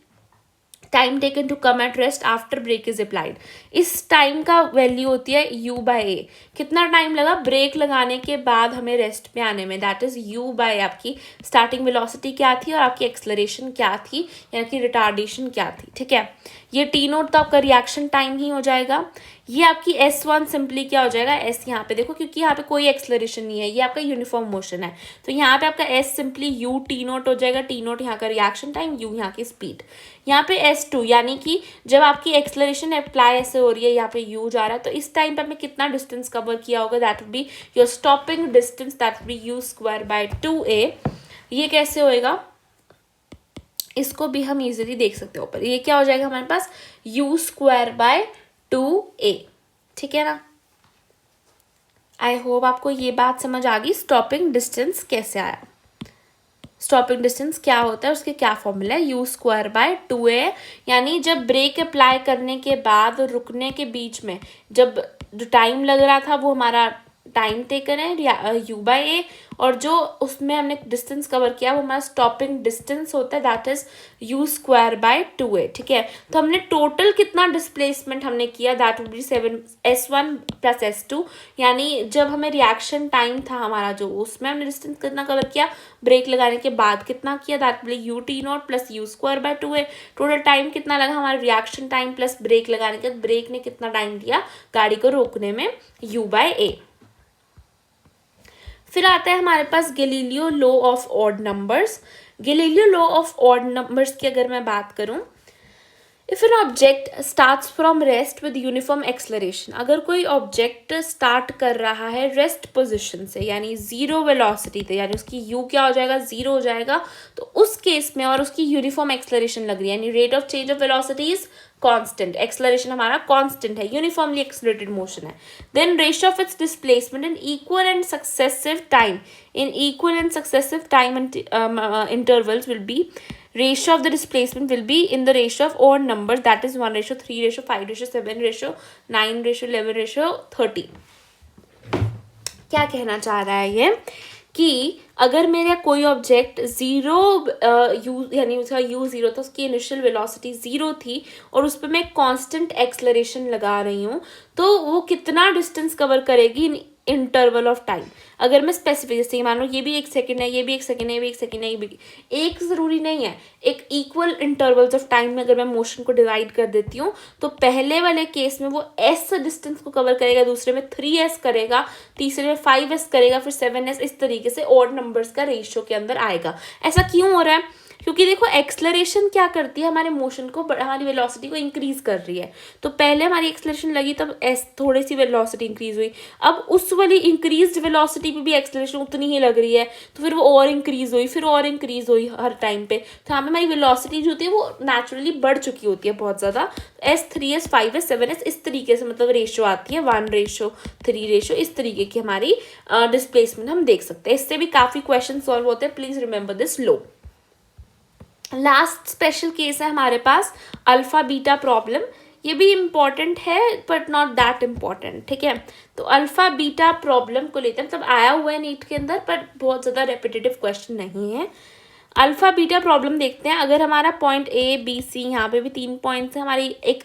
time taken to come at rest after brake is applied. इस टाइम का वैल्यू होती है u बाय ए, कितना टाइम लगा ब्रेक लगाने के बाद हमें रेस्ट पे आने में, दैट इज u बाय आपकी स्टार्टिंग वेलोसिटी क्या थी और आपकी एक्सलरेशन क्या थी, यानी कि रिटार्डेशन क्या थी, ठीक है। ये टी नोट तो आपका रिएक्शन टाइम ही हो जाएगा। ये आपकी S1 सिंपली क्या हो जाएगा, S यहाँ पे देखो क्योंकि यहाँ पे कोई एक्सलरेशन नहीं है, ये आपका यूनिफॉर्म मोशन है, तो यहाँ पे आपका S simply U T note हो जाएगा। टी नोट यहाँ का रिएक्शन टाइम, U यहाँ की स्पीड। यहाँ पे S2 यानी कि जब आपकी एक्सलरेशन अप्लाई ऐसे हो रही है, यहाँ पे U जा रहा है, तो इस टाइम पे हमें कितना डिस्टेंस कवर किया होगा, that would be your stopping distance, that would B U square by 2a। ये कैसे होएगा, इसको भी हम इजीली देख सकते हैं ऊपर। ये क्या हो जाएगा हमारे पास, U स्क्वायर बाय 2a, ठीक है ना। आई होप आपको ये बात समझ आ गई स्टॉपिंग डिस्टेंस कैसे आया। स्टॉपिंग डिस्टेंस क्या होता है, उसके क्या फॉर्मूला है, U स्क्वायर बाय 2a, यानी जब ब्रेक अप्लाई करने के बाद और रुकने के बीच में जब जो टाइम लग रहा था वो हमारा टाइम टेकन है U बाय ए, और जो उसमें हमने डिस्टेंस कवर किया वो हमारा स्टॉपिंग डिस्टेंस होता है, that is U square by 2a, ठीक है। तो हमने टोटल कितना डिस्प्लेसमेंट हमने किया, that would B 7 S1 plus S2, यानी जब हमें रिएक्शन टाइम था हमारा जो, उसमें हमने डिस्टेंस कितना कवर किया, ब्रेक लगाने के बाद कितना किया, that will U T not plus U square by 2a। Total time कितना लगा हमारा, रिएक्शन टाइम प्लस ब्रेक लगाने के बाद ब्रेक ने कितना टाइम दिया गाड़ी को रोकने में, U बाय ए। फिर आता है हमारे पास Galileo law of odd numbers. Galileo law of odd numbers की अगर मैं बात करूं, if an object starts from rest with uniform acceleration, अगर कोई ऑब्जेक्ट स्टार्ट कर रहा है रेस्ट पोजीशन से यानी जीरो वेलोसिटी थे, यानी उसकी u क्या हो जाएगा, जीरो हो जाएगा, तो उस केस में और उसकी यूनिफॉर्म एक्सलरेशन लग रही है, यानी rate of change of velocity is constant, acceleration हमारा कांस्टेंट है, यूनिफॉर्मली एक्सलरेटेड मोशन है, then ratio of its displacement in equal and successive time intervals will be, ratio of the displacement will be in the ratio of odd numbers, that is 1:3:5:7:9:11:30। क्या कहना चाह रहा है ये कि अगर मेरा कोई ऑब्जेक्ट जीरो यानी उसका u जीरो था, उसकी इनिशियल वेलोसिटी जीरो थी, और उस पर मैं कांस्टेंट एक्सलरेशन लगा रही हूँ, तो वो कितना डिस्टेंस कवर करेगी इंटरवल ऑफ टाइम। अगर मैं स्पेसिफिक, जैसे मान लो ये भी 1 सेकेंड है, ये भी 1 सेकेंड है, ये भी 1 सेकेंड है, ये भी एक ज़रूरी नहीं है, एक इक्वल इंटरवल्स ऑफ टाइम में अगर मैं मोशन को डिवाइड कर देती हूँ तो पहले वाले केस में वो s डिस्टेंस को कवर करेगा, दूसरे में 3s करेगा, तीसरे में 5s करेगा, फिर 7s, इस तरीके से ऑड नंबर्स का रेशियो के अंदर आएगा। ऐसा क्यों हो रहा है? क्योंकि देखो एक्सलरेशन क्या करती है, हमारे मोशन को, हमारी वेलोसिटी को इंक्रीज कर रही है। तो पहले हमारी एक्सलरेशन लगी तब एस थोड़ी सी वेलोसिटी इंक्रीज हुई, अब उस वाली इंक्रीज वेलोसिटी पे भी एक्सलरेशन उतनी ही लग रही है, तो फिर वो और इंक्रीज हुई, फिर और इंक्रीज हुई हर टाइम पे। तो यहाँ पे हमारी वेलोसिटी जो होती है वो नेचुरली बढ़ चुकी होती है बहुत ज़्यादा। S 3s 5s 7s इस तरीके से मतलब रेशो आती है, 1:3 रेशो, इस तरीके की हमारी डिस्प्लेसमेंट हम देख सकते हैं। इससे भी काफ़ी क्वेश्चन सॉल्व होते हैं, please remember this low. Last special case है हमारे पास अल्फ़ा बीटा प्रॉब्लम। ये भी इम्पॉर्टेंट है बट नॉट दैट इम्पॉर्टेंट, ठीक है। तो अल्फ़ा बीटा प्रॉब्लम को लेते हैं, मतलब आया हुआ है नीट के अंदर पर बहुत ज़्यादा रेपिटेटिव क्वेश्चन नहीं है। अल्फ़ा बीटा प्रॉब्लम देखते हैं। अगर हमारा पॉइंट ए बी सी, यहाँ पे भी 3 पॉइंट्स है, हमारी एक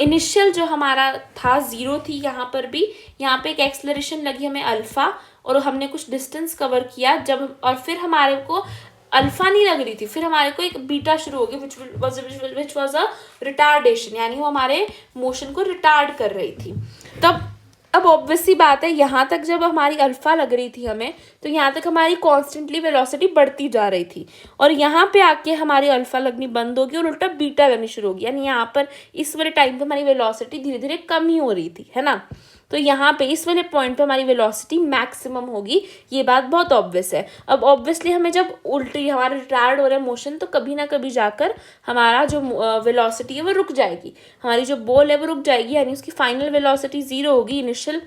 इनिशियल जो हमारा था 0 थी, यहाँ पर भी यहाँ पे एक एक्सलरेशन लगी हमें अल्फ़ा, और हमने कुछ डिस्टेंस कवर किया जब, और फिर हमारे को अल्फ़ा नहीं लग रही थी, फिर हमारे को एक बीटा शुरू हो गई विच वॉज अ रिटार्डेशन, यानी वो हमारे मोशन को रिटार्ड कर रही थी। तब अब ऑब्वियसली बात है, यहाँ तक जब हमारी अल्फ़ा लग रही थी हमें, तो यहाँ तक हमारी कॉन्स्टेंटली वेलोसिटी बढ़ती जा रही थी, और यहाँ पे आके हमारी अल्फ़ा लगनी बंद होगी और उल्टा बीटा लगनी शुरू होगी, यानी यहाँ पर इस वाले टाइम पे हमारी वेलोसिटी धीरे धीरे कम ही हो रही थी, है ना। तो यहाँ पे इस वाले पॉइंट पे हमारी वेलोसिटी मैक्सिमम होगी, ये बात बहुत ऑब्वियस है। अब ऑब्वियसली हमें जब उल्टी हमारा रिटार्ड हो रहा है मोशन, तो कभी ना कभी जाकर हमारा जो वेलोसिटी है वो रुक जाएगी, हमारी जो बॉल है वो रुक जाएगी, यानी उसकी फाइनल वेलोसिटी 0 होगी, इनिशियल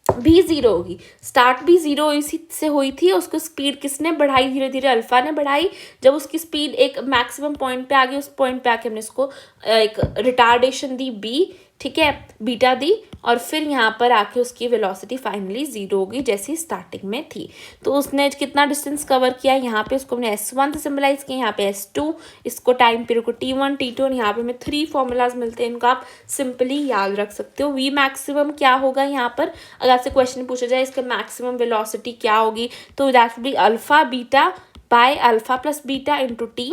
भी 0 होगी, स्टार्ट भी 0 इसी से हुई थी। उसको स्पीड किसने बढ़ाई? धीरे धीरे अल्फ़ा ने बढ़ाई। जब उसकी स्पीड एक मैक्सिमम पॉइंट पे आ गई, उस पॉइंट पे आके हमने इसको एक रिटार्डेशन दी बी, ठीक है, बीटा दी, और फिर यहाँ पर आके उसकी वेलोसिटी फाइनली 0 होगी जैसी स्टार्टिंग में थी। तो उसने कितना डिस्टेंस कवर किया? यहाँ पे उसको हमने S1 से सिम्बलाइज किया, यहाँ पे S2, इसको टाइम पीरियड को T1 T2, और यहाँ पे हमें 3 फॉर्मूलाज मिलते हैं, इनको आप सिंपली याद रख सकते हो। V मैक्सिमम क्या होगा यहाँ पर, अगर आपसे क्वेश्चन पूछा जाए इसका मैक्सिमम वेलोसिटी क्या होगी, तो that will B alpha beta by alpha plus beta into T.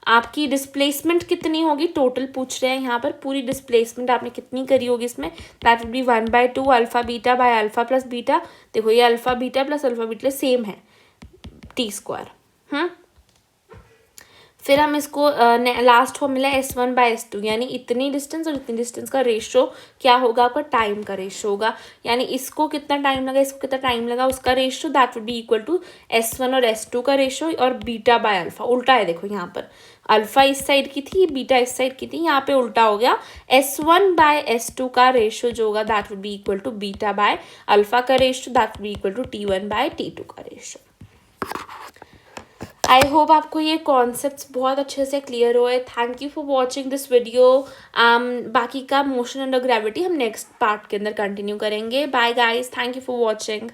आपकी डिस्प्लेसमेंट कितनी होगी, टोटल पूछ रहे हैं यहाँ पर, पूरी डिस्प्लेसमेंट आपने कितनी करी होगी इसमें, that will B 1/2 alpha beta by alpha plus beta. देखो ये alpha beta plus alpha beta same है, T²। फिर हम इसको लास्ट फॉर्मूला S1/S2, यानी इतनी डिस्टेंस और इतनी डिस्टेंस का रेशो क्या होगा, आपका टाइम का रेशो होगा, यानी इसको कितना टाइम लगा, इसको कितना टाइम लगा, उसका ratio that would be equal to S1 और S2 का रेशो, और बीटा बाय अल्फ़ा। उल्टा है, देखो यहाँ पर अल्फ़ा इस साइड की थी, बीटा इस साइड की थी, यहाँ पे उल्टा हो गया। S1/S2 का रेशो जो होगा that would be equal to beta by alpha का ratio, that would be equal to T1/T2 का रेशो। आई होप आपको ये कॉन्सेप्ट्स बहुत अच्छे से क्लियर हुए। Thank you for watching this video. बाकी का मोशन अंडर ग्रेविटी हम नेक्स्ट पार्ट के अंदर कंटिन्यू करेंगे। Bye guys, thank you for watching.